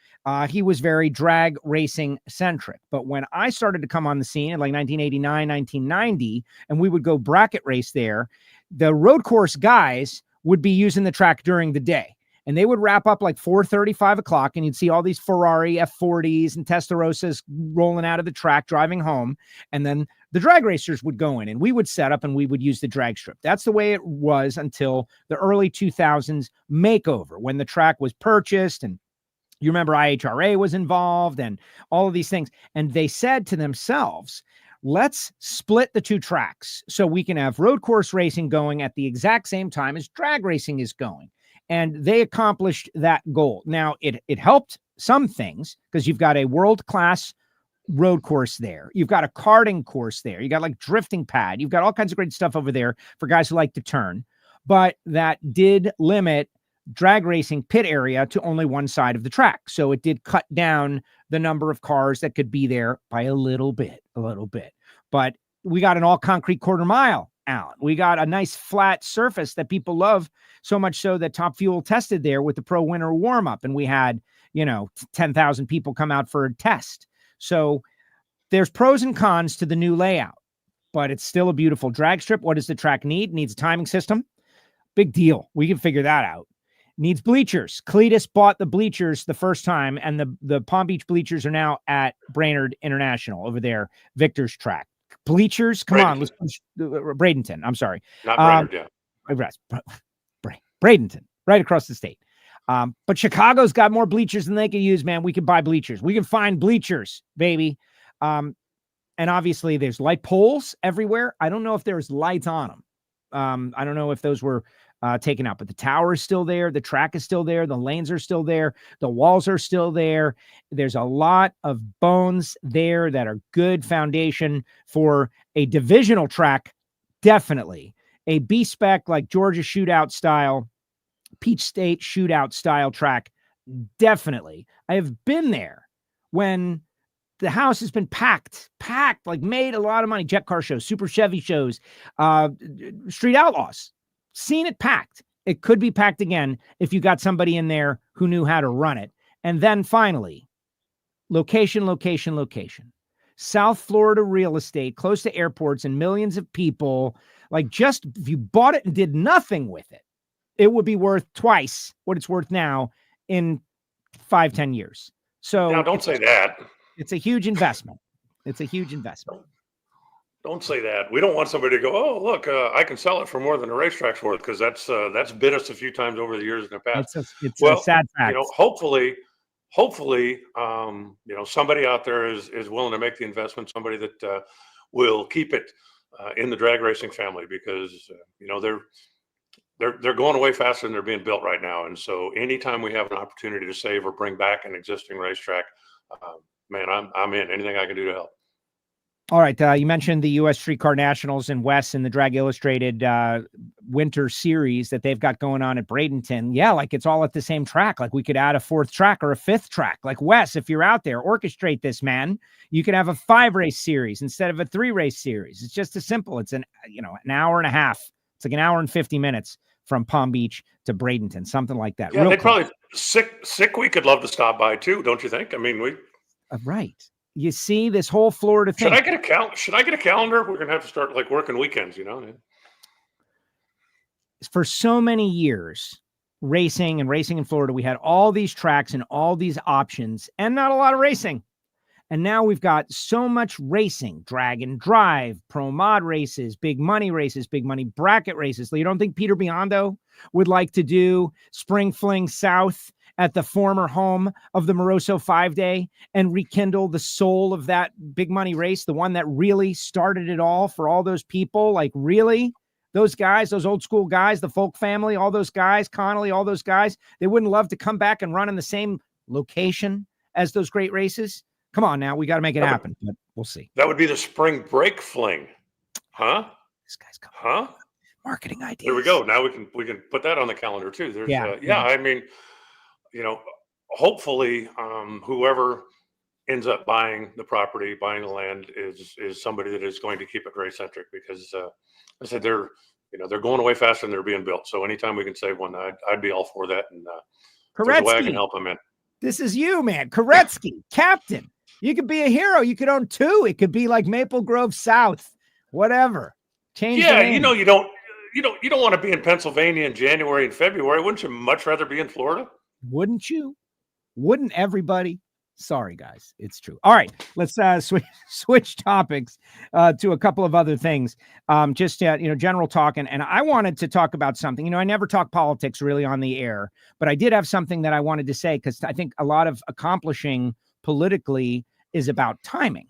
Speaker 1: he was very drag racing centric. But when I started to come on the scene in like 1989, 1990, and we would go bracket race there, the road course guys would be using the track during the day. And they would wrap up like 4:30, 5 o'clock, and you'd see all these Ferrari F40s and Testarossas rolling out of the track, driving home. And then the drag racers would go in, and we would set up and we would use the drag strip. That's the way it was until the early 2000s makeover, when the track was purchased, and you remember IHRA was involved and all of these things. And they said to themselves, let's split the two tracks so we can have road course racing going at the exact same time as drag racing is going. And they accomplished that goal. Now, it helped some things because you've got a world-class road course there. You've got a karting course there. You got like drifting pad. You've got all kinds of great stuff over there for guys who like to turn. But that did limit drag racing pit area to only one side of the track. So it did cut down the number of cars that could be there by a little bit. But we got an all concrete quarter mile, Alan. We got a nice flat surface that people love, so much so that Top Fuel tested there with the Pro Winter warm up. And we had, 10,000 people come out for a test. So there's pros and cons to the new layout, but it's still a beautiful drag strip. What does the track need? It needs a timing system. Big deal. We can figure that out. Needs bleachers. Cletus bought the bleachers the first time, and the Palm Beach bleachers are now at Brainerd International over there, Victor's track. Bleachers, come on, let's Bradenton. I'm sorry,
Speaker 5: not Brainerd,
Speaker 1: Bradenton, right across the state. But Chicago's got more bleachers than they can use, man. We can buy bleachers. We can find bleachers, baby. And obviously, there's light poles everywhere. I don't know if there's lights on them. I don't know if those were taken out, but the tower is still there. The track is still there. The lanes are still there. The walls are still there. There's a lot of bones there that are good foundation for a divisional track. Definitely a B-spec like Georgia shootout style, Peach State shootout style track. Definitely. I have been there when the house has been packed, like made a lot of money. Jet car shows, Super Chevy shows, Street Outlaws. Seen it packed. It could be packed again if you got somebody in there who knew how to run it. And then finally, location. South Florida real estate, close to airports and millions of people. Like, just if you bought it and did nothing with it, it would be worth twice what it's worth now in 5-10 years. So
Speaker 5: now don't say that.
Speaker 1: It's a huge investment.
Speaker 5: Don't say that. We don't want somebody to go, oh, look, I can sell it for more than a racetrack's worth, because that's bit us a few times over the years in the past.
Speaker 1: It's a sad fact.
Speaker 5: Hopefully, somebody out there is willing to make the investment, somebody that will keep it in the drag racing family, because they're going away faster than they're being built right now. And so anytime we have an opportunity to save or bring back an existing racetrack, man, I'm in. Anything I can do to help.
Speaker 1: All right. You mentioned the U.S. Streetcar Nationals and Wes and the Drag Illustrated winter series that they've got going on at Bradenton. Yeah, like it's all at the same track. Like we could add a fourth track or a fifth track. Like, Wes, if you're out there, orchestrate this, man. You could have a 5-race series instead of a 3-race series. It's just as simple. It's an hour and a half. It's like an hour and 50 minutes from Palm Beach to Bradenton, something like that.
Speaker 5: Yeah, they probably sick. We could love to stop by too, don't you think? I mean,
Speaker 1: right. You see this whole Florida thing.
Speaker 5: Should I get a calendar? We're going to have to start like working weekends,
Speaker 1: For so many years, racing in Florida, we had all these tracks and all these options and not a lot of racing. And now we've got so much racing, drag and drive, pro mod races, big money bracket races. You don't think Peter Biondo would like to do Spring Fling South at the former home of the Moroso 5-Day and rekindle the soul of that big money race, the one that really started it all for all those people? Like, really? Those guys, those old school guys, the Folk family, all those guys, Connolly, all those guys, they wouldn't love to come back and run in the same location as those great races? Come on now, we got to make it happen, but we'll see.
Speaker 5: That would be the spring break fling. Huh?
Speaker 1: This guy's coming.
Speaker 5: Huh?
Speaker 1: Marketing ideas.
Speaker 5: There we go. Now we can put that on the calendar too. There's I mean, hopefully whoever ends up buying the property, buying the land is somebody that is going to keep it race centric, because I said they're going away faster than they're being built. So anytime we can save one, I'd be all for that. And there's a way I can help them in.
Speaker 1: This is you, man. Koretsky, captain. You could be a hero. You could own 2. It could be like Maple Grove South, whatever. Change.
Speaker 5: Yeah,
Speaker 1: the name.
Speaker 5: you don't you don't want to be in Pennsylvania in January and February. Wouldn't you much rather be in Florida?
Speaker 1: Wouldn't you? Wouldn't everybody? Sorry, guys. It's true. All right. Let's switch topics to a couple of other things. Just, general talk. And I wanted to talk about something. I never talk politics really on the air, but I did have something that I wanted to say because I think a lot of accomplishing politically is about timing.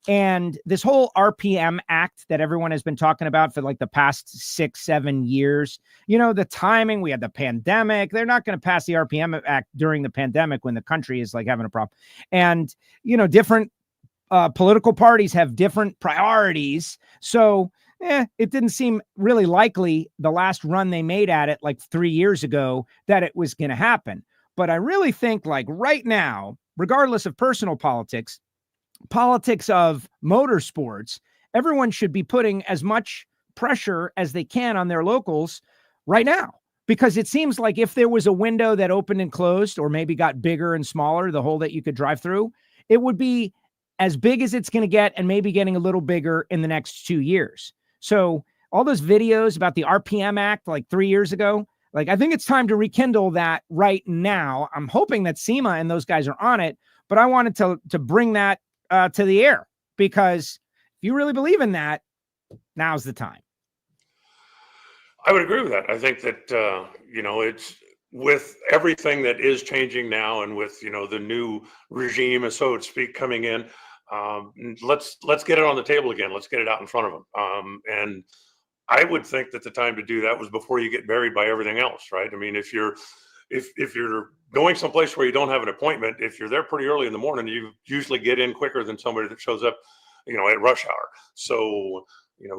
Speaker 1: And this whole RPM Act that everyone has been talking about for like the past 6-7 years, the timing, we had the pandemic. They're not going to pass the RPM Act during the pandemic when the country is like having a problem. And, different political parties have different priorities. So it didn't seem really likely the last run they made at it like 3 years ago that it was going to happen. But I really think like right now, regardless of personal politics of motorsports, everyone should be putting as much pressure as they can on their locals right now, because it seems like if there was a window that opened and closed or maybe got bigger and smaller, the hole that you could drive through, it would be as big as it's going to get and maybe getting a little bigger in the next 2 years. So all those videos about the RPM Act like 3 years ago, like I think it's time to rekindle that right now. I'm hoping that SEMA and those guys are on it, but I wanted to bring that to the air, because if you really believe in that, now's the time.
Speaker 5: I would agree with that. I think that, it's with everything that is changing now and with, the new regime, so to speak, coming in, let's get it on the table again. Let's get it out in front of them. And I would think that the time to do that was before you get buried by everything else, right? I mean, if you're going someplace where you don't have an appointment, if you're there pretty early in the morning, you usually get in quicker than somebody that shows up, at rush hour. So,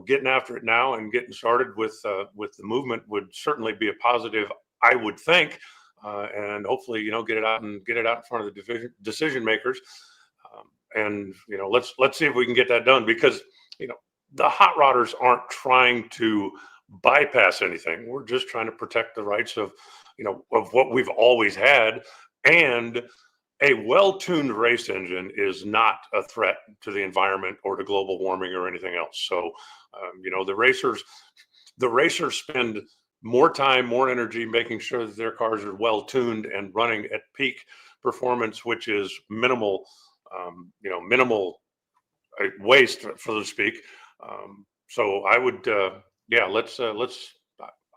Speaker 5: getting after it now and getting started with the movement would certainly be a positive, I would think, and hopefully, get it out in front of the decision makers. And let's see if we can get that done, because the hot rodders aren't trying to bypass anything. We're just trying to protect the rights of what we've always had. And a well-tuned race engine is not a threat to the environment or to global warming or anything else. So, the racers spend more time, more energy making sure that their cars are well-tuned and running at peak performance, which is minimal waste, so to speak. So I would,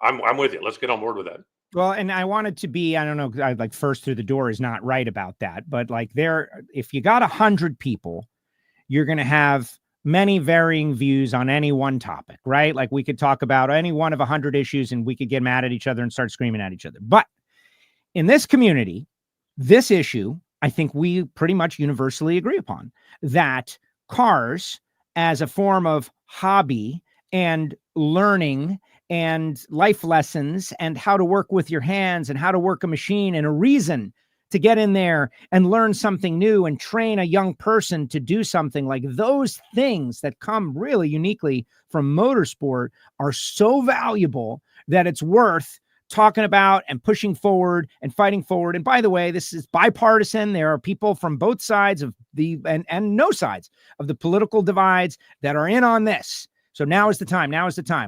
Speaker 5: I'm with you. Let's get on board with that.
Speaker 1: Well, and I wanted to be, I don't know, like first through the door is not right about that, but like if you got 100 people, you're going to have many varying views on any one topic, right? Like we could talk about any one of 100 issues and we could get mad at each other and start screaming at each other. But in this community, this issue, I think we pretty much universally agree upon, that cars as a form of hobby and learning and life lessons and how to work with your hands and how to work a machine and a reason to get in there and learn something new and train a young person to do something, like those things that come really uniquely from motorsport are so valuable that it's worth talking about and pushing forward and fighting forward. And by the way, this is bipartisan. There are people from both sides of and no sides of the political divides that are in on this. So now is the time.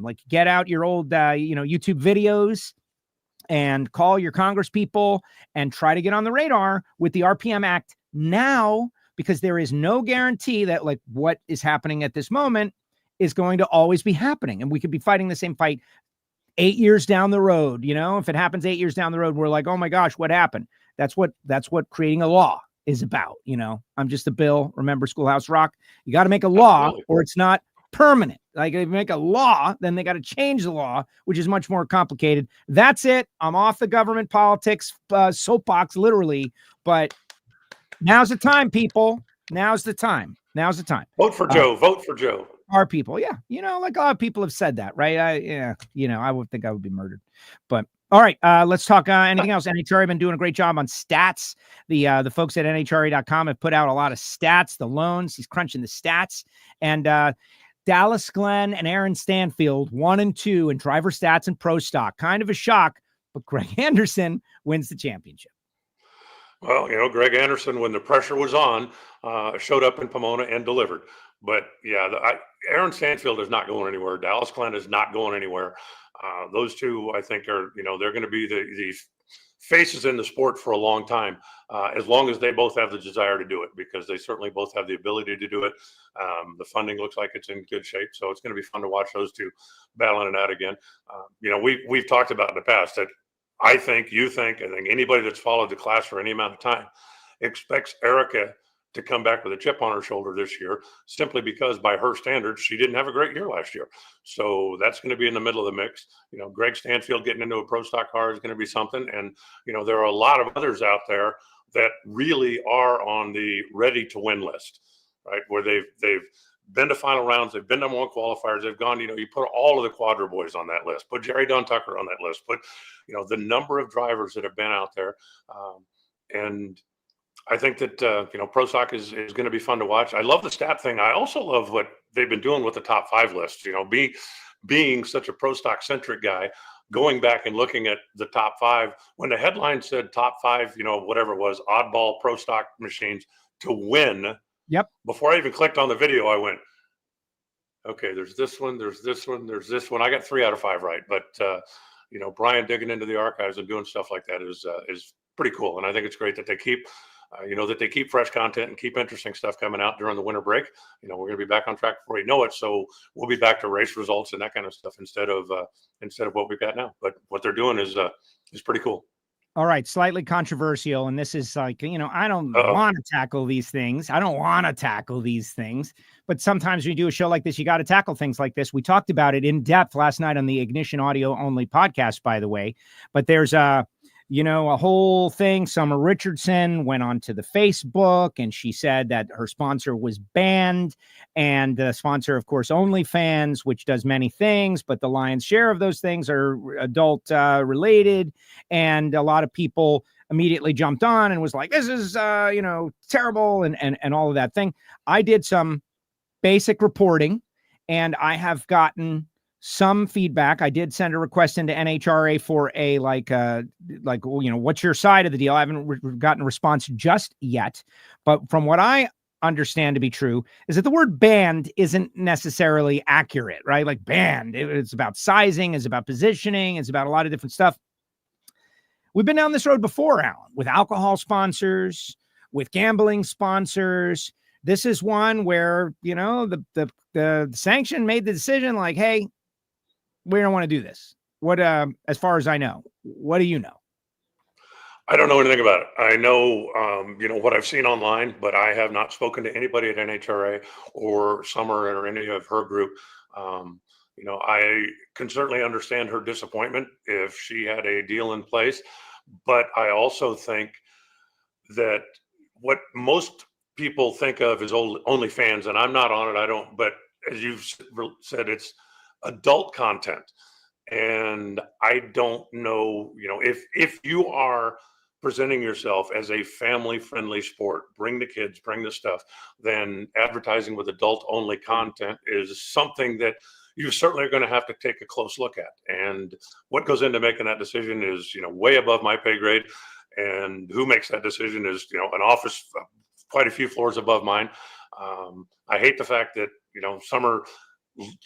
Speaker 1: Like, get out your old, YouTube videos and call your Congress people and try to get on the radar with the RPM Act now, because there is no guarantee that like what is happening at this moment is going to always be happening. And we could be fighting the same fight 8 years down the road. If it happens 8 years down the road, we're like, oh my gosh, what happened? That's what creating a law is about. I'm just a bill. Remember Schoolhouse Rock? You got to make a law or it's not permanent. Like if you make a law, then they got to change the law, which is much more complicated. That's it. I'm off the government politics soapbox, literally. But now's the time, people. Now's the time.
Speaker 5: Vote for Joe. Vote for Joe.
Speaker 1: Our people, yeah. Like a lot of people have said that, right? I would think I would be murdered. But all right, let's talk anything else. NHRA have been doing a great job on stats. The folks at NHRA.com have put out a lot of stats. The loans, he's crunching the stats, and Dallas Glenn and Aaron Stanfield 1 and 2 in driver stats and pro stock. Kind of a shock, but Greg Anderson wins the championship.
Speaker 5: Well, Greg Anderson, when the pressure was on, showed up in Pomona and delivered. But yeah, Aaron Stanfield is not going anywhere. Dallas Glenn is not going anywhere. Those two, I think, are, they're going to be the faces in the sport for a long time, as long as they both have the desire to do it, because they certainly both have the ability to do it. The funding looks like it's in good shape, so it's going to be fun to watch those two battling it out again. We've talked about in the past that I think anybody that's followed the class for any amount of time expects Erica to come back with a chip on her shoulder this year, simply because by her standards, she didn't have a great year last year. So that's going to be in the middle of the mix. Greg Stanfield getting into a pro stock car is going to be something. And, there are a lot of others out there that really are on the ready to win list, right? Where they've been to final rounds, they've been number one qualifiers, they've gone, you put all of the Quadra boys on that list, put Jerry Don Tucker on that list, put, the number of drivers that have been out there. And I think that, pro stock is going to be fun to watch. I love the stat thing. I also love what they've been doing with the top 5 lists, being such a pro stock centric guy, going back and looking at the top 5 when the headline said top 5, whatever it was, oddball pro stock machines to win.
Speaker 1: Yep.
Speaker 5: Before I even clicked on the video, I went, okay, there's this one, there's this one, there's this one. I got 3 out of 5 right. But, Brian digging into the archives and doing stuff like that is pretty cool. And I think it's great that they keep fresh content and keep interesting stuff coming out during the winter break. We're going to be back on track before you know it. So we'll be back to race results and that kind of stuff instead of what we've got now. But what they're doing is pretty cool.
Speaker 1: All right. Slightly controversial. And this is like, I don't want to tackle these things. But sometimes when you do a show like this, you got to tackle things like this. We talked about it in depth last night on the Ignition audio only podcast, by the way. But there's a whole thing. Summer Richardson went onto the Facebook and she said that her sponsor was banned, and the sponsor, of course, OnlyFans, which does many things, but the lion's share of those things are adult related. And a lot of people immediately jumped on and was like, this is, terrible and all of that thing. I did some basic reporting and I have gotten some feedback. I did send a request into NHRA for a what's your side of the deal? I haven't gotten a response just yet, but from what I understand to be true is that the word banned isn't necessarily accurate, right? Like banned, it's about sizing, it's about positioning, it's about a lot of different stuff. We've been down this road before, Alan, with alcohol sponsors, with gambling sponsors. This is one where, the sanction made the decision like, hey, we don't want to do this. What, as far as I know, what do you know?
Speaker 5: I don't know anything about it. I know, what I've seen online, but I have not spoken to anybody at NHRA or Summer or any of her group. I can certainly understand her disappointment if she had a deal in place, but I also think that what most people think of as OnlyFans, and I'm not on it, but as you've said, it's adult content. And I don't know, if you are presenting yourself as a family friendly sport, bring the kids, bring the stuff, then advertising with adult only content is something that you certainly are going to have to take a close look at. And what goes into making that decision is, way above my pay grade. And who makes that decision is, an office quite a few floors above mine. I hate the fact that, Summer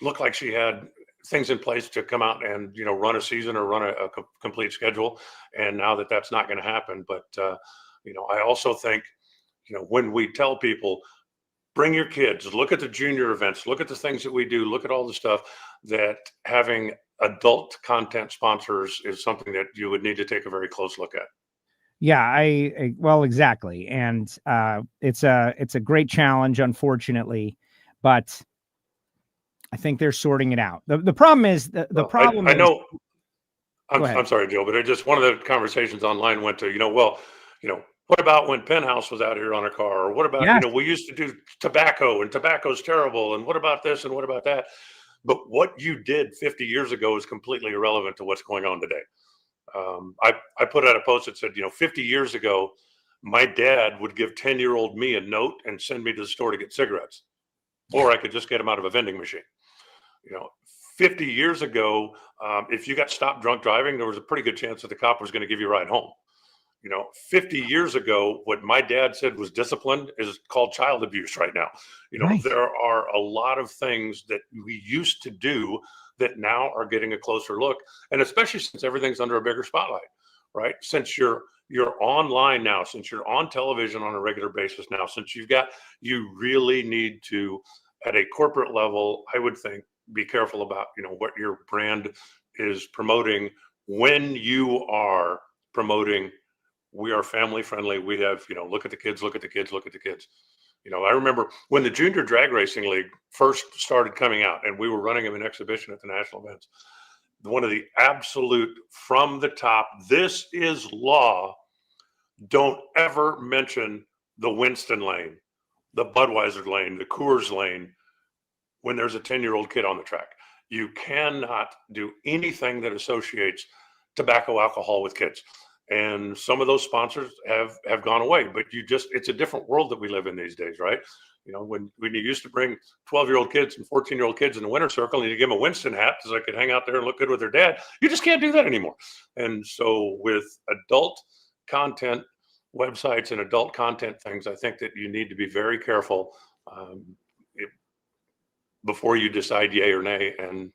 Speaker 5: looked like she had things in place to come out and, run a season or run a complete schedule. And now that's not going to happen. But, I also think, when we tell people, bring your kids, look at the junior events, look at the things that we do, look at all the stuff, that having adult content sponsors is something that you would need to take a very close look at.
Speaker 1: Yeah, well, exactly. And it's a great challenge, unfortunately, but I think they're sorting it out. The problem is problem.
Speaker 5: I know. I'm sorry, Joe, but it just, one of the conversations online went to, what about when Penthouse was out here on a car? Or what about, we used to do tobacco and tobacco's terrible. And what about this? And what about that? But what you did 50 years ago is completely irrelevant to what's going on today. I put out a post that said, 50 years ago, my dad would give 10-year-old me a note and send me to the store to get cigarettes, or I could just get them out of a vending machine. 50 years ago, if you got stopped drunk driving, there was a pretty good chance that the cop was going to give you a ride home. 50 years ago, what my dad said was discipline is called child abuse right now.
Speaker 1: Right.
Speaker 5: There are a lot of things that we used to do that now are getting a closer look. And especially since everything's under a bigger spotlight, right? Since you're online now, since you're on television on a regular basis now, since you really need to, at a corporate level, I would think, be careful about, what your brand is promoting when you are promoting. We are family friendly. We have, look at the kids, look at the kids, look at the kids. I remember when the Junior Drag Racing League first started coming out and we were running them in exhibition at the national events. One of the absolute from the top, this is law. Don't ever mention the Winston lane, the Budweiser lane, the Coors lane when there's a 10-year-old kid on the track. You cannot do anything that associates tobacco, alcohol with kids. And some of those sponsors have gone away, but it's a different world that we live in these days, right? When you used to bring 12-year-old kids and 14-year-old kids in the winter circle and you give them a Winston hat so they could hang out there and look good with their dad, you just can't do that anymore. And so with adult content websites and adult content things, I think that you need to be very careful before you decide yay or nay. And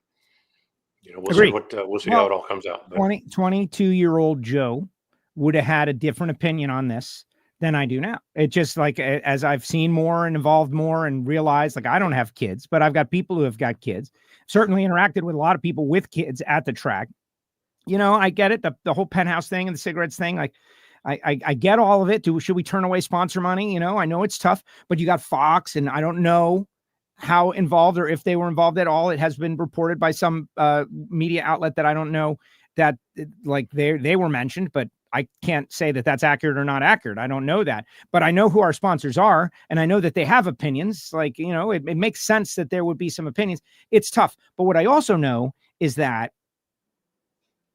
Speaker 5: we'll see how it all comes out.
Speaker 1: 22-year-old Joe would have had a different opinion on this than I do now. It just as I've seen more and evolved more and realized, I don't have kids, but I've got people who have got kids. Certainly interacted with a lot of people with kids at the track. I get it. The whole penthouse thing and the cigarettes thing. I get all of it. Should we turn away sponsor money? I know it's tough, but you got Fox, and I don't know how involved or if they were involved at all. It has been reported by some media outlet that I don't know that they were mentioned, but I can't say that that's accurate or not accurate. I don't know that, but I know who our sponsors are, and I know that they have opinions. It makes sense that there would be some opinions. It's tough. But what I also know is that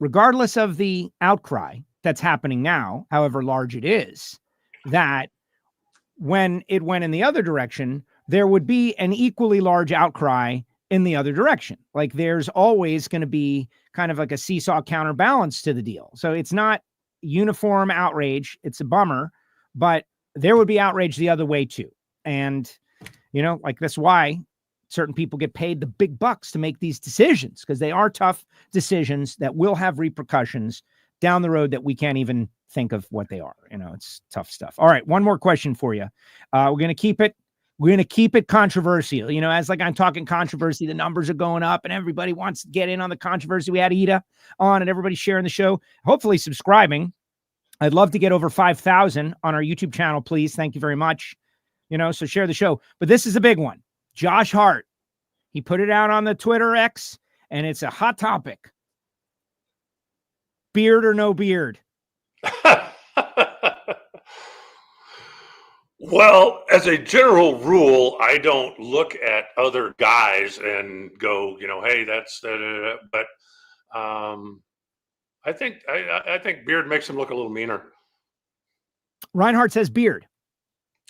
Speaker 1: regardless of the outcry that's happening now, however large it is, that when it went in the other direction, there would be an equally large outcry in the other direction. There's always going to be kind of like a seesaw counterbalance to the deal. So it's not uniform outrage. It's a bummer, but there would be outrage the other way too. And, that's why certain people get paid the big bucks to make these decisions, because they are tough decisions that will have repercussions down the road that we can't even think of what they are. It's tough stuff. All right. One more question for you. We're going to keep it controversial. As I'm talking controversy, the numbers are going up and everybody wants to get in on the controversy. We had Ida on and everybody sharing the show, hopefully subscribing. I'd love to get over 5,000 on our YouTube channel, please. Thank you very much. So share the show. But this is a big one. Josh Hart, he put it out on the Twitter X, and it's a hot topic. Beard or no beard?
Speaker 5: Well, as a general rule, I don't look at other guys and go, hey, that's but I think beard makes him look a little meaner.
Speaker 1: Reinhardt says beard.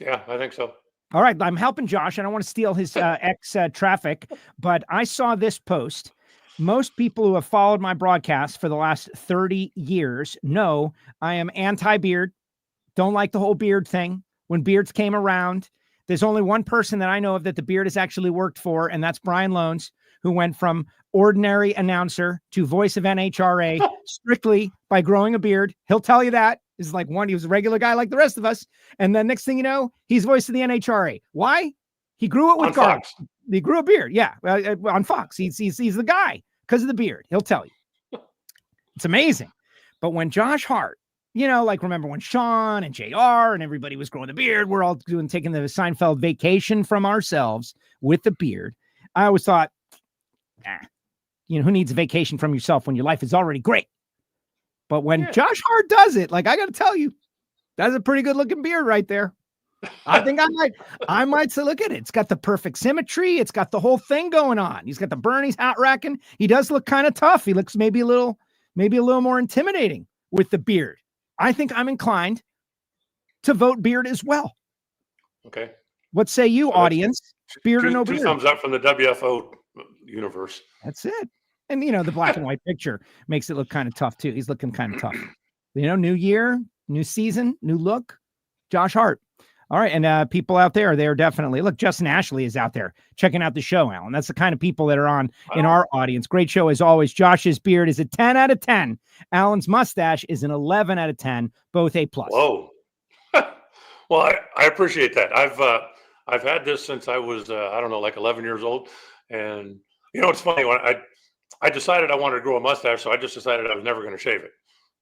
Speaker 5: Yeah, I think so.
Speaker 1: All right, I'm helping Josh. I don't want to steal his X traffic, but I saw this post. Most people who have followed my broadcast for the last 30 years know I am anti-beard. Don't like the whole beard thing. When beards came around, there's only one person that I know of that the beard has actually worked for, and that's Brian Loans, who went from ordinary announcer to voice of NHRA strictly by growing a beard. He'll tell you that. He was a regular guy like the rest of us. And then next thing you know, he's voice of the NHRA. Why? He grew it with Fox. He grew a beard. Yeah. On Fox. He's the guy because of the beard. He'll tell you. It's amazing. But when Josh Hart, remember when Sean and JR and everybody was growing the beard, we're all taking the Seinfeld vacation from ourselves with the beard. I always thought, who needs a vacation from yourself when your life is already great? But when Josh Hart does it, I got to tell you, that's a pretty good looking beard right there. I think I might say, look at it. It's got the perfect symmetry. It's got the whole thing going on. He's got the Bernie's hat racking. He does look kind of tough. He looks maybe a little more intimidating with the beard. I think I'm inclined to vote beard as well.
Speaker 5: Okay.
Speaker 1: What say you, audience? Beard or no beard?
Speaker 5: 2 thumbs up from the WFO universe.
Speaker 1: That's it. And, the black and white picture makes it look kind of tough, too. He's looking kind of tough. New year, new season, new look. Josh Hart. All right. And people out there, they're definitely, look, Justin Ashley is out there checking out the show, Alan. That's the kind of people that are on in our audience. Great show as always. Josh's beard is a 10 out of 10. Alan's mustache is an 11 out of 10, both A+.
Speaker 5: Whoa. Well, I appreciate that. I've had this since I was, I don't know, like 11 years old. And, you know, it's funny, when I decided I wanted to grow a mustache, so I just decided I was never going to shave it.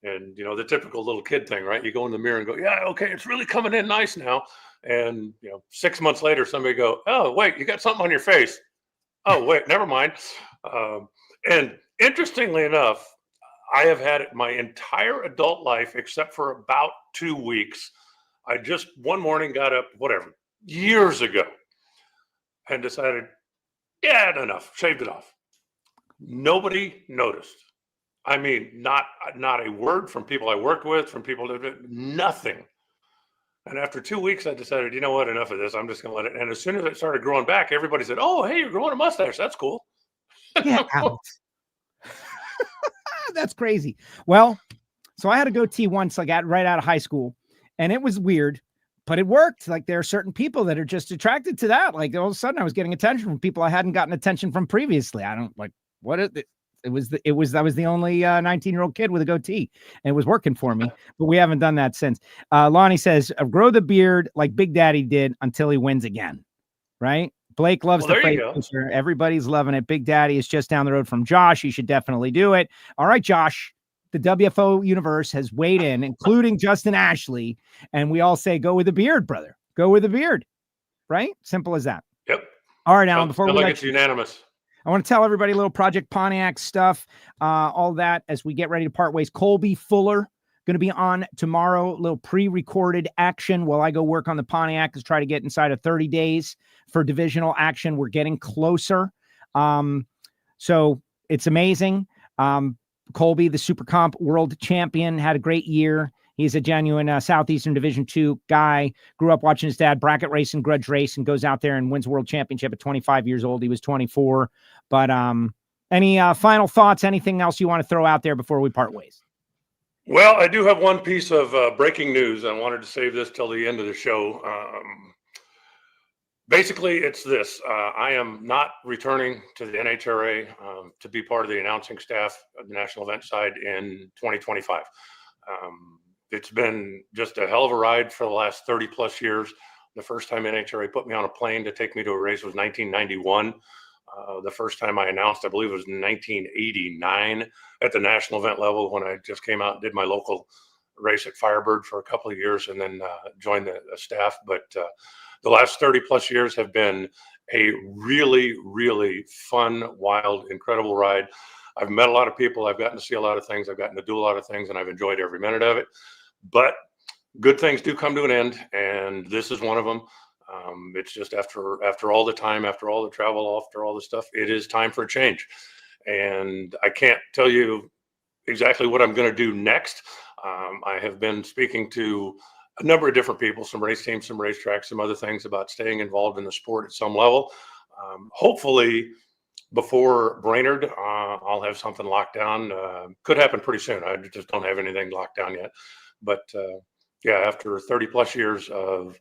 Speaker 5: And, you know, the typical little kid thing, right? You go in the mirror and go, yeah, okay, it's really coming in nice now. And, you know, 6 months later, somebody go, oh, wait, you got something on your face. Oh, wait, never mind. And interestingly enough, I have had it my entire adult life, except for about 2 weeks. I just one morning got up, whatever, years ago, and decided, yeah, enough, shaved it off. Nobody noticed. I mean, not a word from people I worked with, from people that did nothing. And after 2 weeks, I decided, you know what, enough of this. I'm just going to let it. And as soon as it started growing back, everybody said, oh, hey, you're growing a mustache. That's cool.
Speaker 1: Yeah, Alex. That's crazy. Well, so I had a goatee once. I got right out of high school, and it was weird, but it worked. Like, there are certain people that are just attracted to that. Like, all of a sudden I was getting attention from people I hadn't gotten attention from previously. I don't like, what is it? I was the only 19-year-old kid with a goatee, and it was working for me, but we haven't done that since. Lonnie says, grow the beard like Big Daddy did until he wins again. Right? Blake loves the face picture. Everybody's loving it. Big Daddy is just down the road from Josh. You should definitely do it. All right, Josh, the WFO universe has weighed in, including Justin Ashley. And we all say, go with the beard, brother. Go with the beard. Right? Simple as that.
Speaker 5: Yep.
Speaker 1: All right, Alan, before we
Speaker 5: it's unanimous.
Speaker 1: I want to tell everybody a little Project Pontiac stuff, all that as we get ready to part ways. Colby Fuller going to be on tomorrow, a little pre-recorded action while I go work on the Pontiac to try to get inside of 30 days for divisional action. We're getting closer. So it's amazing. Colby, the Super Comp world champion, had a great year. He's a genuine Southeastern Division II guy. Grew up watching his dad bracket race and grudge race, and goes out there and wins world championship at 25 years old. He was 24. But any final thoughts? Anything else you want to throw out there before we part ways?
Speaker 5: Well, I do have one piece of breaking news. I wanted to save this till the end of the show. Basically, it's this. I am not returning to the NHRA to be part of the announcing staff of the national event side in 2025. It's been just a hell of a ride for the last 30 plus years. The first time NHRA put me on a plane to take me to a race was 1991. The first time I announced, I believe it was 1989 at the national event level, when I just came out and did my local race at Firebird for a couple of years, and then joined the staff. But the last 30 plus years have been a really, really fun, wild, incredible ride. I've met a lot of people. I've gotten to see a lot of things. I've gotten to do a lot of things, and I've enjoyed every minute of it. But good things do come to an end, and this is one of them. It's just after all the time, after all the travel, after all the stuff, it is time for a change. And I can't tell you exactly what I'm going to do next. I have been speaking to a number of different people, some race teams, some racetracks, some other things about staying involved in the sport at some level. Hopefully, before Brainerd, I'll have something locked down. Could happen pretty soon. I just don't have anything locked down yet. But yeah, after 30 plus years of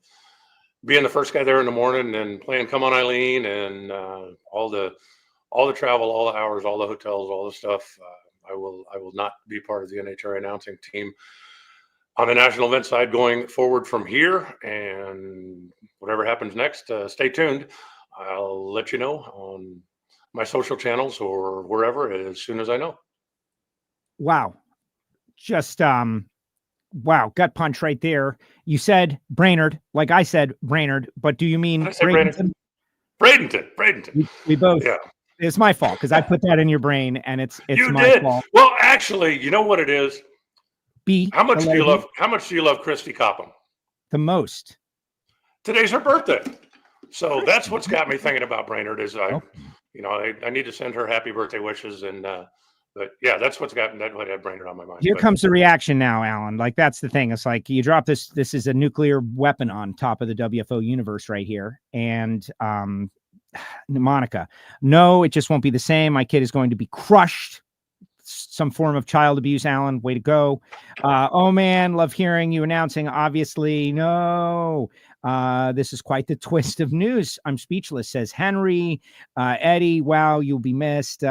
Speaker 5: being the first guy there in the morning and playing Come On Eileen and all the travel, all the hours, all the hotels, all the stuff, I will not be part of the NHRA announcing team on the national event side going forward from here. And whatever happens next, stay tuned. I'll let you know on my social channels or wherever as soon as I know.
Speaker 1: Wow. Just, wow. Gut punch right there. You said Brainerd, like I said Brainerd, but do you mean
Speaker 5: Bradenton? Bradenton.
Speaker 1: We both,
Speaker 5: yeah.
Speaker 1: It's my fault because I put that in your brain, and it's
Speaker 5: you
Speaker 1: my
Speaker 5: did.
Speaker 1: fault.
Speaker 5: Well, actually, you know what it is?
Speaker 1: B.
Speaker 5: How much do you love Christy Copham?
Speaker 1: The most.
Speaker 5: Today's her birthday. So that's what's got me thinking about Brainerd is I need to send her happy birthday wishes. And, but yeah, that's what's got that had Brainerd on my mind.
Speaker 1: Here comes the reaction now, Alan. Like, that's the thing. It's like you drop this is a nuclear weapon on top of the WFO universe right here. And, Monica, no, it just won't be the same. My kid is going to be crushed. some form of child abuse. Alan, way to go. Oh man, love hearing you announcing. Obviously, no. This is quite the twist of news. I'm speechless, says Henry. Eddie, wow, you'll be missed.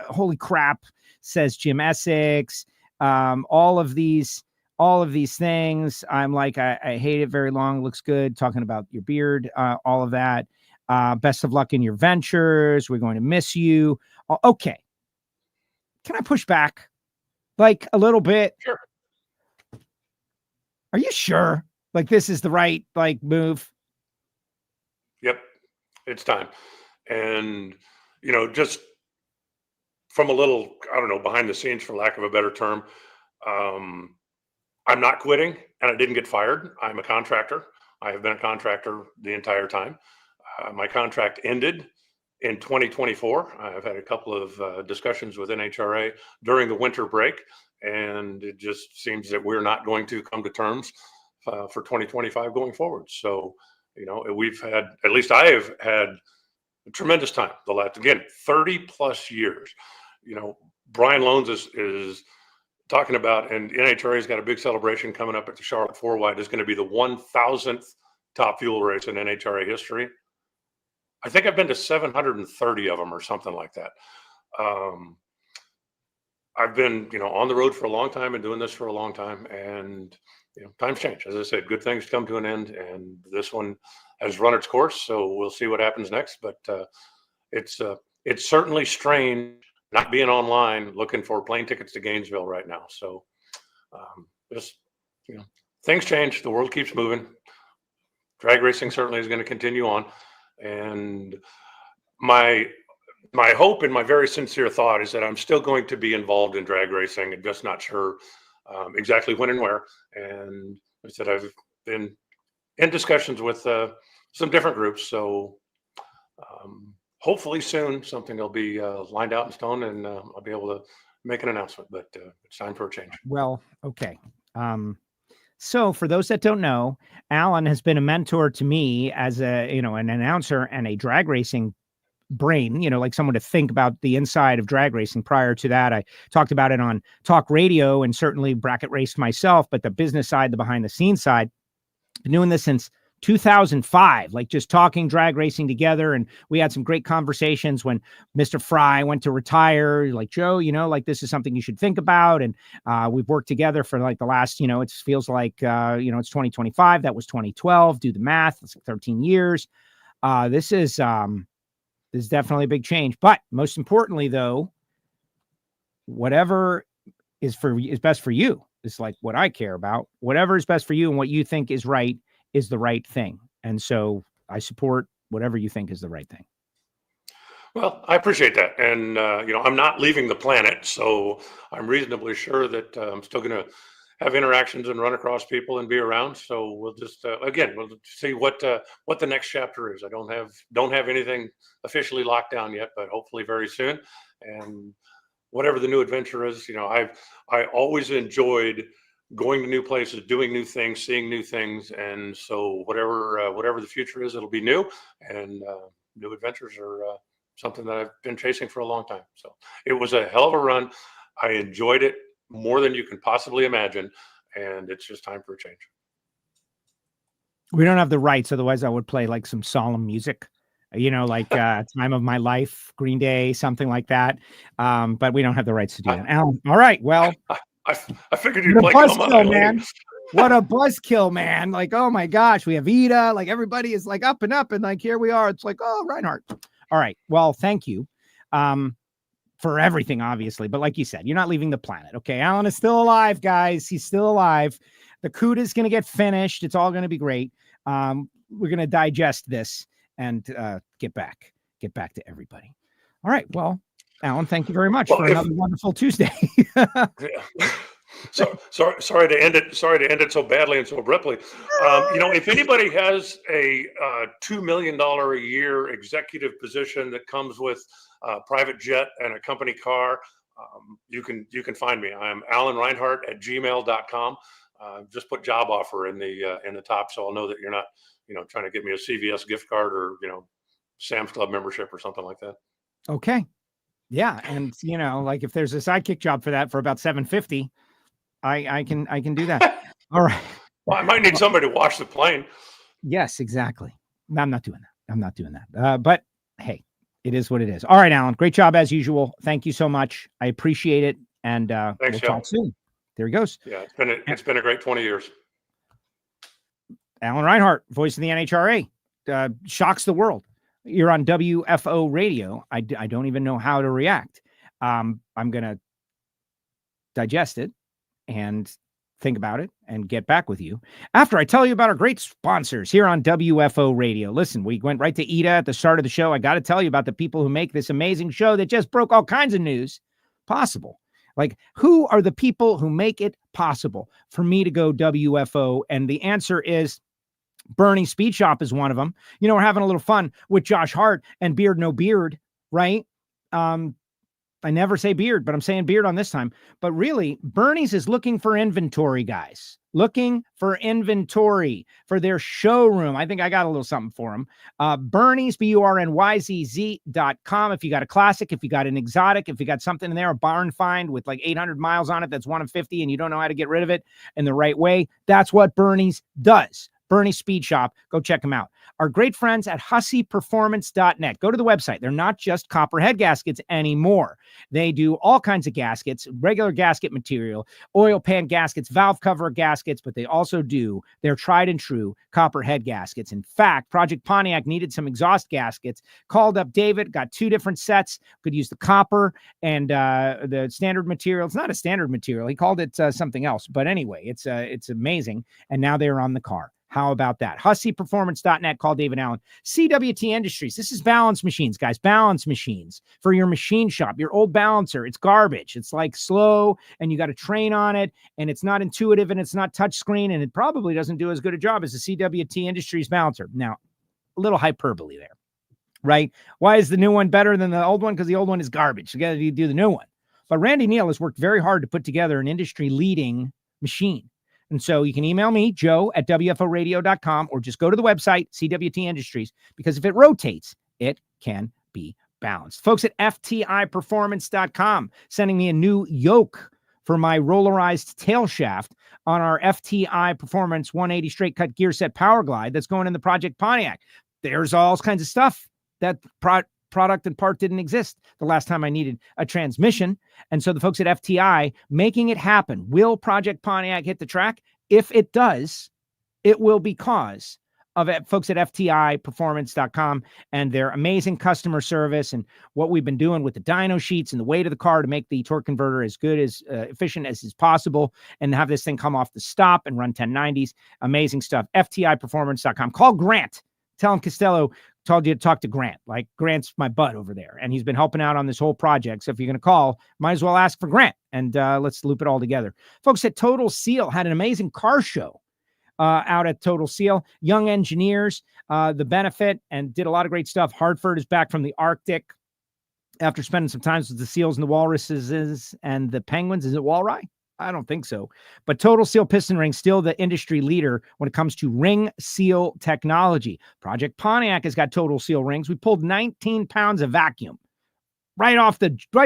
Speaker 1: Holy crap, says Jim Essex. All of these things. I'm like, I hate it very long. Looks good. Talking about your beard, all of that. Best of luck in your ventures. We're going to miss you. Okay. Can I push back like a little bit?
Speaker 5: Sure.
Speaker 1: Are you sure? Like this is the right like move?
Speaker 5: Yep. It's time. And, you know, just from a little, I don't know, behind the scenes, for lack of a better term, I'm not quitting and I didn't get fired. I'm a contractor. I have been a contractor the entire time. My contract ended in 2024. I've had a couple of discussions with NHRA during the winter break, and it just seems that we're not going to come to terms for 2025 going forward. So, you know, we've had, at least I have had a tremendous time the last, again, 30 plus years. You know, Brian Loans is talking about, and NHRA's got a big celebration coming up at the Charlotte 4-Wide. It's going to be the 1,000th top fuel race in NHRA history. I think I've been to 730 of them or something like that. I've been, you know, on the road for a long time and doing this for a long time, and you know, times change. As I said, good things come to an end, and this one has run its course. So we'll see what happens next. But it's certainly strange not being online looking for plane tickets to Gainesville right now. So just, you know, things change. The world keeps moving. Drag racing certainly is going to continue on. And my hope and my very sincere thought is that I'm still going to be involved in drag racing. I'm just not sure exactly when and where. And I said I've been in discussions with some different groups. So hopefully soon something will be lined out in stone, and I'll be able to make an announcement. But it's time for a change.
Speaker 1: Well, okay. So for those that don't know, Alan has been a mentor to me as a, you know, an announcer and a drag racing brain, you know, like someone to think about the inside of drag racing. Prior to that, I talked about it on talk radio and certainly bracket raced myself, but the business side, the behind the scenes side, been doing this since 2005, like just talking drag racing together. And we had some great conversations when Mr. Fry went to retire, like, Joe, you know, like this is something you should think about. And we've worked together for like the last, you know, it feels like, you know, it's 2025. That was 2012. Do the math. It's like 13 years. This is definitely a big change. But most importantly, though, whatever is best for you is like what I care about. Whatever is best for you and what you think is right is the right thing. And so I support whatever you think is the right thing.
Speaker 5: Well, I appreciate that. And, you know, I'm not leaving the planet, so I'm reasonably sure that I'm still going to have interactions and run across people and be around. So we'll just, again, we'll see what the next chapter is. I don't have anything officially locked down yet, but hopefully very soon. And whatever the new adventure is, you know, I always enjoyed going to new places, doing new things, seeing new things. And so whatever the future is, it'll be new, and new adventures are something that I've been chasing for a long time. So it was a hell of a run. I enjoyed it more than you can possibly imagine. And it's just time for a change.
Speaker 1: We don't have the rights. Otherwise I would play like some solemn music, you know, like Time of My Life, Green Day, something like that. But we don't have the rights to do that. Alan, all right. Well,
Speaker 5: I figured you'd play buzzkill,
Speaker 1: man. What a buzzkill, man. Like, oh my gosh, we have Ida, like everybody is like up, and like, here we are. It's like, oh, Reinhardt. All right. Well, thank you for everything, obviously. But like you said, you're not leaving the planet. Okay. Alan is still alive, guys. He's still alive. The CUDA is going to get finished. It's all going to be great. We're going to digest this and get back to everybody. All right. Well, Alan, thank you very much for another wonderful Tuesday.
Speaker 5: So sorry to end it so badly and so abruptly. You know, if anybody has a $2 million a year executive position that comes with a private jet and a company car, you can find me. I'm Alan Reinhart at gmail.com. Just put job offer in the top, so I'll know that you're not, you know, trying to get me a CVS gift card or, you know, Sam's Club membership or something like that.
Speaker 1: Okay. Yeah. And like if there's a sidekick job for that for about $750, I can do that. All right.
Speaker 5: Well, I might need somebody to wash the plane.
Speaker 1: Yes, exactly. I'm not doing that. But hey, it is what it is. All right, Alan, great job as usual. Thank you so much. I appreciate it. And
Speaker 5: Thanks,
Speaker 1: we'll talk soon. There he goes.
Speaker 5: Yeah, it's been a great 20 years.
Speaker 1: Alan Reinhart, voice of the NHRA, shocks the world. You're on WFO Radio. I don't even know how to react. I'm going to digest it and think about it and get back with you after I tell you about our great sponsors here on WFO Radio. Listen, we went right to Ida at the start of the show. I got to tell you about the people who make this amazing show that just broke all kinds of news possible. Like, who are the people who make it possible for me to go WFO? And the answer is Bernie Speed Shop is one of them. We're having a little fun with Josh Hart and Beard No Beard, right? I never say beard, but I'm saying beard on this time. But really, Bernie's is looking for inventory, guys. Looking for inventory for their showroom. I think I got a little something for them. Bernie's, BURNYZZ.com. If you got a classic, if you got an exotic, if you got something in there, a barn find with like 800 miles on it that's 1 of 50 and you don't know how to get rid of it in the right way, that's what Bernie's does. Bernie Speed Shop. Go check them out. Our great friends at HusseyPerformance.net. Go to the website. They're not just copper head gaskets anymore. They do all kinds of gaskets, regular gasket material, oil pan gaskets, valve cover gaskets, but they also do their tried and true copper head gaskets. In fact, Project Pontiac needed some exhaust gaskets, called up David, got 2 different sets, could use the copper and the standard material. It's not a standard material. He called it something else. But anyway, it's amazing. And now they're on the car. How about that? HusseyPerformance.net. Call David Allen. CWT Industries. This is balance machines, guys. Balance machines for your machine shop. Your old balancer, it's garbage. It's like slow, and you got to train on it, and it's not intuitive, and it's not touchscreen, and it probably doesn't do as good a job as the CWT Industries balancer. Now, a little hyperbole there, right? Why is the new one better than the old one? Because the old one is garbage. You got to do the new one. But Randy Neal has worked very hard to put together an industry-leading machine. And so you can email me, joe@wforadio.com, or just go to the website, CWT Industries, because if it rotates, it can be balanced. Folks at FTIperformance.com sending me a new yoke for my rollerized tail shaft on our FTI Performance 180 straight cut gear set power glide that's going in the Project Pontiac. There's all kinds of stuff that product and part didn't exist the last time I needed a transmission. And so the folks at FTI making it happen. Will Project Pontiac hit the track? If it does, it will because of folks at FTIperformance.com and their amazing customer service and what we've been doing with the dyno sheets and the weight of the car to make the torque converter as good as efficient as is possible and have this thing come off the stop and run 1090s. Amazing stuff. FTIperformance.com. Call Grant. Tell him Castello told you to talk to Grant. Like, Grant's my bud over there, and he's been helping out on this whole project. So if you're going to call, might as well ask for Grant, and let's loop it all together. Folks at Total Seal had an amazing car show out at Total Seal. Young engineers, the benefit, and did a lot of great stuff. Hartford is back from the Arctic after spending some time with the seals and the walruses and the penguins. Is it Walrus? I don't think so. But Total Seal Piston Ring, still the industry leader when it comes to ring seal technology. Project Pontiac has got Total Seal rings. We pulled 19 pounds of vacuum right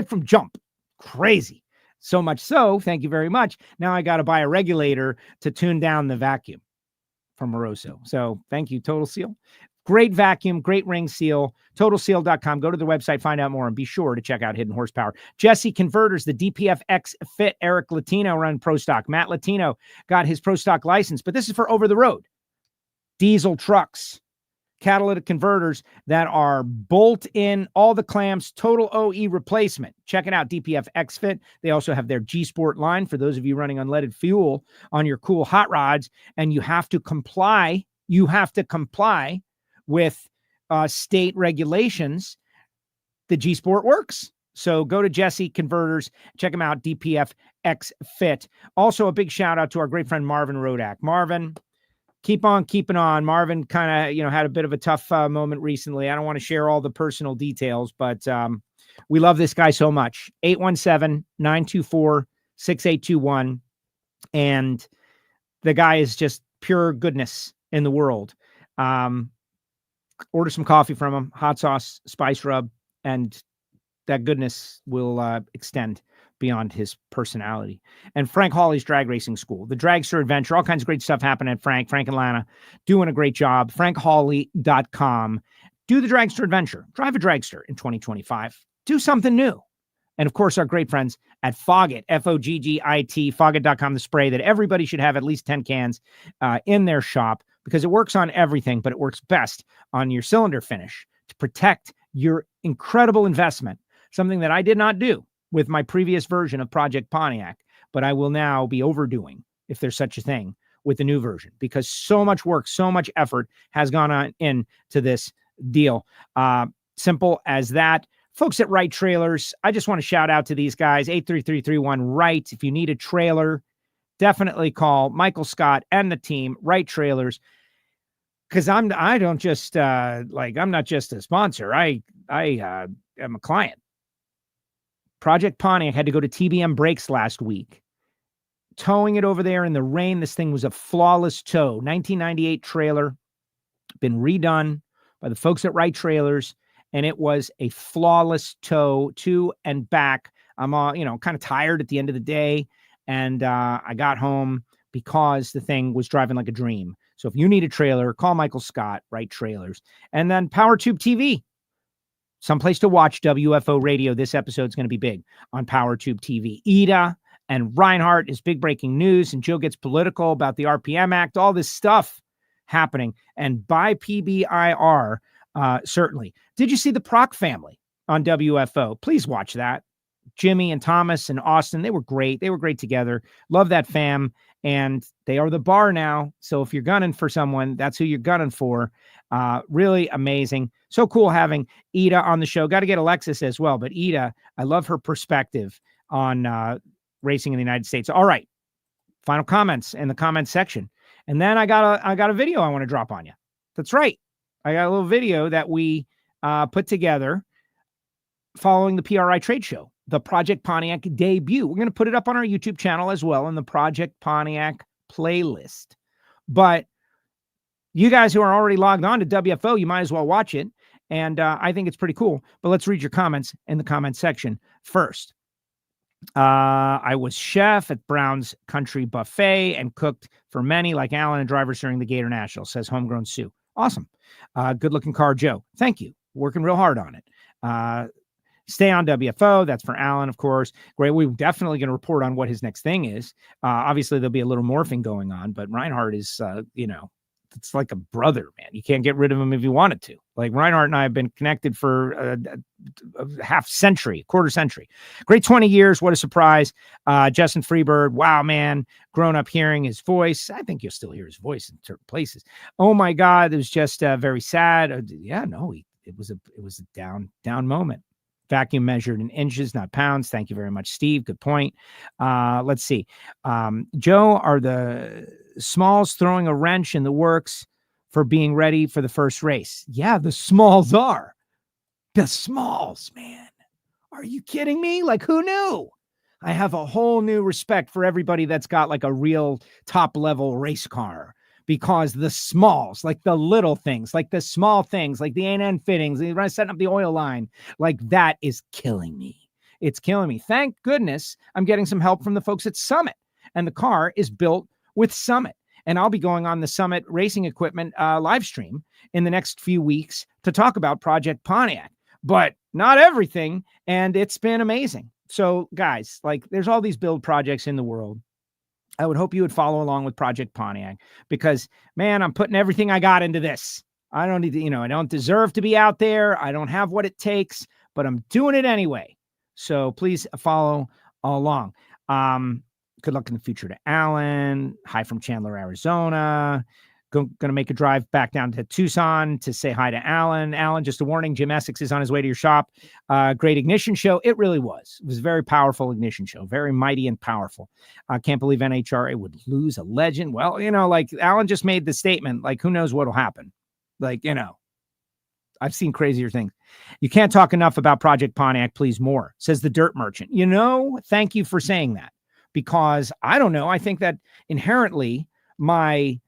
Speaker 1: from jump. Crazy. So much so, thank you very much. Now I got to buy a regulator to tune down the vacuum from Moroso. So thank you, Total Seal. Great vacuum, great ring seal, totalseal.com. Go to the website, find out more, and be sure to check out Hidden Horsepower. Jesse Converters, the DPF X Fit. Eric Latino run Pro Stock. Matt Latino got his Pro Stock license, but this is for over the road. Diesel trucks, catalytic converters that are bolt in, all the clamps, total OE replacement. Check it out, DPF X Fit. They also have their G Sport line for those of you running unleaded fuel on your cool hot rods, and you have to comply. With state regulations. The G Sport works. So go to Jesse Converters, check them out, DPF X Fit. Also a big shout out to our great friend Marvin Rodak. Marvin, keep on keeping on. Marvin kind of, had a bit of a tough moment recently. I don't want to share all the personal details, but we love this guy so much. 817-924-6821. And the guy is just pure goodness in the world. Order some coffee from him, hot sauce, spice rub, and that goodness will extend beyond his personality. And Frank Hawley's Drag Racing School, the Dragster Adventure, all kinds of great stuff happening at Frank and Lana, doing a great job. FrankHawley.com. Do the Dragster Adventure. Drive a dragster in 2025. Do something new. And of course, our great friends at Foggit, Foggit, Foggit.com, the spray that everybody should have at least 10 cans in their shop, because it works on everything, but it works best on your cylinder finish to protect your incredible investment, something that I did not do with my previous version of Project Pontiac, but I will now be overdoing, if there's such a thing, with the new version, because so much work, so much effort has gone on into this deal. Simple as that. Folks at Wright Trailers, I just want to shout out to these guys, 83331 Wright. If you need a trailer, definitely call Michael Scott and the team, Wright Trailers, because I'm not just a sponsor. I am a client. Project Pontiac had to go to TBM Brakes last week, towing it over there in the rain. This thing was a flawless tow. 1998 trailer, been redone by the folks at Wright Trailers, and it was a flawless tow to and back. I'm kind of tired at the end of the day, and I got home because the thing was driving like a dream. So if you need a trailer, call Michael Scott, Wright Trailers. And then PowerTube TV, someplace to watch WFO Radio. This episode is going to be big on PowerTube TV. Ida and Reinhardt is big breaking news, and Joe gets political about the RPM Act, all this stuff happening. And by PBIR, certainly. Did you see the Proc family on WFO? Please watch that. Jimmy and Thomas and Austin, they were great. They were great together. Love that fam. And they are the bar now. So if you're gunning for someone, that's who you're gunning for. Really amazing. So cool having Ida on the show. Got to get Alexis as well. But Ida, I love her perspective on racing in the United States. All right. Final comments in the comments section. And then I got a video I want to drop on you. That's right. I got a little video that we put together following the PRI trade show, the Project Pontiac debut. We're going to put it up on our YouTube channel as well in the Project Pontiac playlist. But you guys who are already logged on to WFO, you might as well watch it. And I think it's pretty cool. But let's read your comments in the comments section first. I was chef at Brown's Country Buffet and cooked for many like Alan and drivers during the Gator National, says Homegrown Sue. Awesome. Good looking car, Joe. Thank you. Working real hard on it. Stay on WFO. That's for Alan, of course. Great. We're definitely going to report on what his next thing is. Obviously, there'll be a little morphing going on, but Reinhardt is, it's like a brother, man. You can't get rid of him if you wanted to. Like Reinhardt and I have been connected for a quarter century. Great 20 years. What a surprise. Justin Freebird. Wow, man. Grown up hearing his voice. I think you'll still hear his voice in certain places. Oh my God. It was just very sad. It was a down moment. Vacuum measured in inches, not pounds. Thank you very much, Steve. Good point. Let's see. Joe, are the Smalls throwing a wrench in the works for being ready for the first race? Yeah, the Smalls are. The Smalls, man. Are you kidding me? Like, who knew? I have a whole new respect for everybody that's got like a real top level race car, because the Smalls, like the little things, like the small things, like the ANN fittings, setting up the oil line, like that is killing me. It's killing me. Thank goodness I'm getting some help from the folks at Summit, and the car is built with Summit. And I'll be going on the Summit Racing Equipment live stream in the next few weeks to talk about Project Pontiac, but not everything. And it's been amazing. So guys, like there's all these build projects in the world. I would hope you would follow along with Project Pontiac, because man, I'm putting everything I got into this. I don't need to, I don't deserve to be out there. I don't have what it takes, but I'm doing it anyway. So please follow along. Good luck in the future to Alan. Hi from Chandler, Arizona. Going to make a drive back down to Tucson to say hi to Alan. Alan, just a warning, Jim Essex is on his way to your shop. Great ignition show. It really was. It was a very powerful ignition show. Very mighty and powerful. I can't believe NHRA would lose a legend. Well, like Alan just made the statement, like who knows what'll happen. Like, I've seen crazier things. You can't talk enough about Project Pontiac, please more, says the Dirt Merchant. Thank you for saying that, because I don't know. I think that inherently my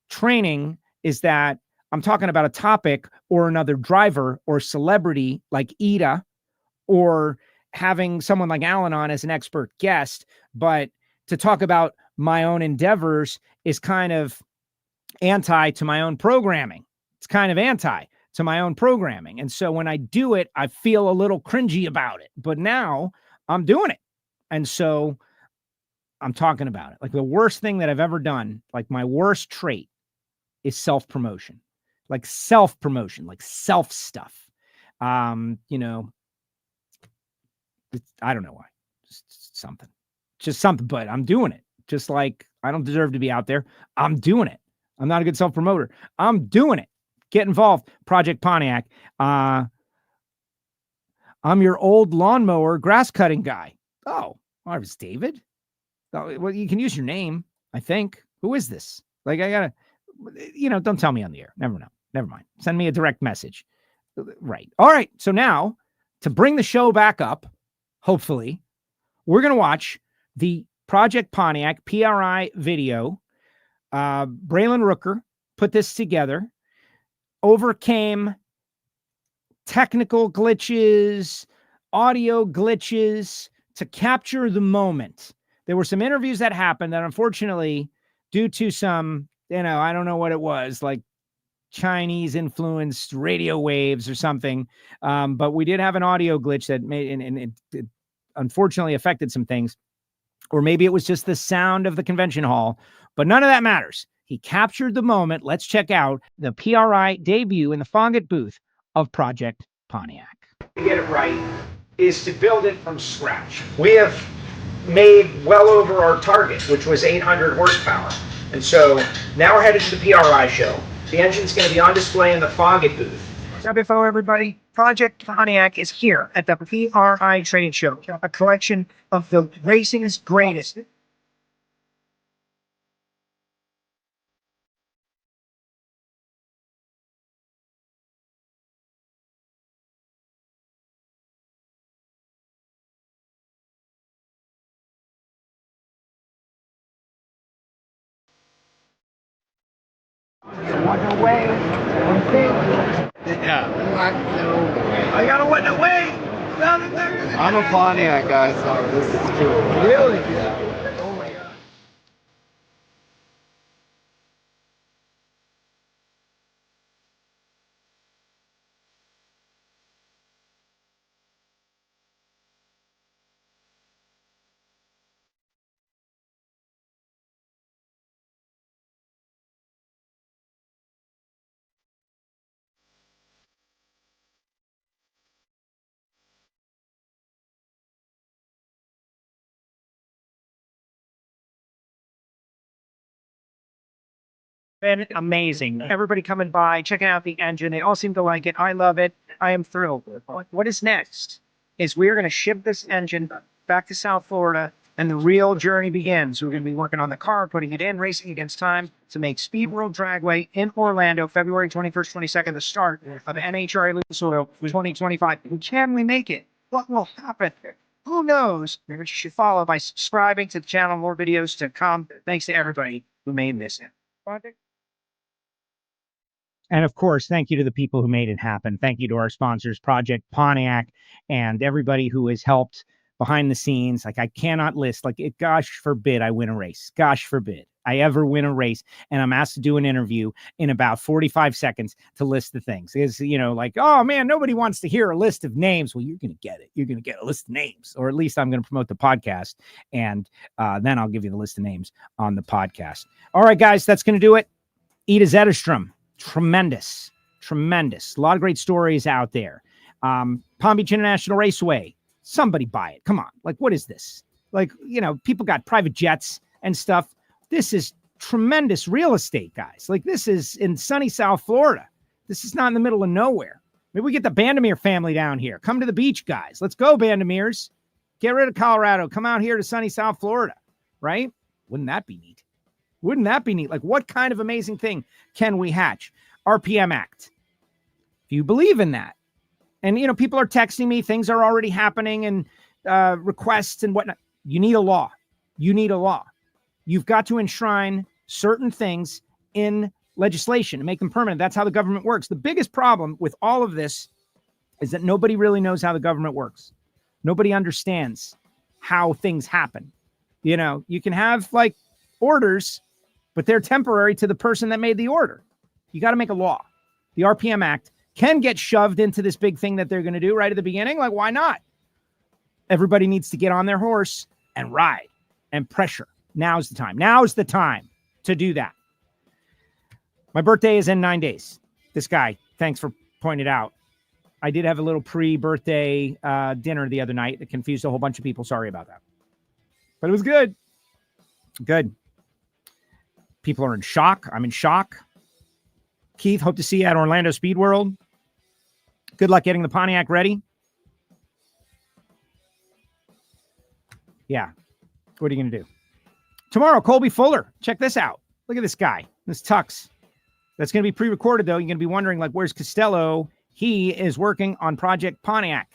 Speaker 1: training is that I'm talking about a topic or another driver or celebrity like Ida or having someone like Alan on as an expert guest, but to talk about my own endeavors is kind of anti to my own programming. It's kind of anti to my own programming. And so when I do it, I feel a little cringy about it, but now I'm doing it. And so I'm talking about it. Like the worst thing that I've ever done, like my worst trait is self-promotion, like self-promotion, like self stuff. I don't know why, just something, but I'm doing it. Just like I don't deserve to be out there. I'm doing it. I'm not a good self-promoter. I'm doing it. Get involved. Project Pontiac. I'm your old lawnmower grass cutting guy. Oh, I was David. Oh, well, you can use your name, I think. Who is this? Like, I gotta, don't tell me on the air. Never mind. Send me a direct message. Right. All right. So now to bring the show back up, hopefully, we're going to watch the Project Pontiac PRI video. Braylon Rooker put this together, overcame technical glitches, audio glitches to capture the moment. There were some interviews that happened that unfortunately, due to some, I don't know what it was, like Chinese influenced radio waves or something. But we did have an audio glitch that made, and it unfortunately affected some things, or maybe it was just the sound of the convention hall, but none of that matters. He captured the moment. Let's check out the PRI debut in the Foggett booth of Project Pontiac. To get it right is to build it from scratch. We have made well over our target, which was 800 horsepower. And so now we're headed to the PRI show. The engine's going to be on display in the Foggett booth. WFO, everybody. Project Pontiac is here at the PRI Trade Show, a collection of the racing's greatest.
Speaker 7: I gotta win away. I'm a Pontiac guy, so this is cool. Really? Yeah. Oh my god.
Speaker 1: Been amazing. Everybody coming by, checking out the engine. They all seem to like it. I love it. I am thrilled. What is next is we're going to ship this engine back to South Florida, and the real journey begins. We're going to be working on the car, putting it in, racing against time to make Speed World Dragway in Orlando, February 21st, 22nd, the start of NHRA Lucas Oil 2025. Can we make it? What will happen? Who knows? You should follow by subscribing to the channel. More videos to come. Thanks to everybody who made this project. And of course, thank you to the people who made it happen. Thank you to our sponsors, Project Pontiac, and everybody who has helped behind the scenes. Like, I cannot list, gosh forbid I win a race. Gosh forbid I ever win a race, and I'm asked to do an interview in about 45 seconds to list the things. It's, oh man, nobody wants to hear a list of names. Well, you're going to get it. You're going to get a list of names, or at least I'm going to promote the podcast, and then I'll give you the list of names on the podcast. All right, guys, that's going to do it. Ida Zetterstrom. Tremendous. A lot of great stories out there. Palm Beach International Raceway. Somebody buy it. Come on. Like, what is this? Like, people got private jets and stuff. This is tremendous real estate, guys. Like, this is in sunny South Florida. This is not in the middle of nowhere. Maybe we get the Bandemir family down here. Come to the beach, guys. Let's go, Bandemirs. Get rid of Colorado. Come out here to sunny South Florida, right? Wouldn't that be neat? Like, what kind of amazing thing can we hatch? RPM Act. If you believe in that. And, people are texting me. Things are already happening and requests and whatnot. You need a law. You've got to enshrine certain things in legislation and make them permanent. That's how the government works. The biggest problem with all of this is that nobody really knows how the government works. Nobody understands how things happen. You know, you can have like orders, but they're temporary to the person that made the order. You got to make a law. The RPM Act can get shoved into this big thing that they're going to do right at the beginning. Like, why not? Everybody needs to get on their horse and ride and pressure. Now's the time. Now's the time to do that. My birthday is in 9 days. This guy, thanks for pointing it out. I did have a little pre-birthday dinner the other night that confused a whole bunch of people. Sorry about that. But it was good. Good. People are in shock. I'm in shock. Keith, hope to see you at Orlando Speed World. Good luck getting the Pontiac ready. Yeah. What are you going to do? Tomorrow, Colby Fuller. Check this out. Look at this guy. This tux. That's going to be pre-recorded, though. You're going to be wondering, like, where's Castello? He is working on Project Pontiac.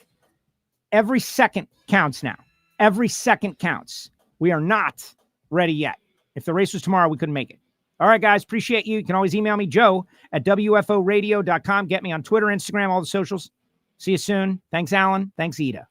Speaker 1: Every second counts now. Every second counts. We are not ready yet. If the race was tomorrow, we couldn't make it. All right, guys. Appreciate you. You can always email me, joe@wforadio.com. Get me on Twitter, Instagram, all the socials. See you soon. Thanks, Alan. Thanks, Ida.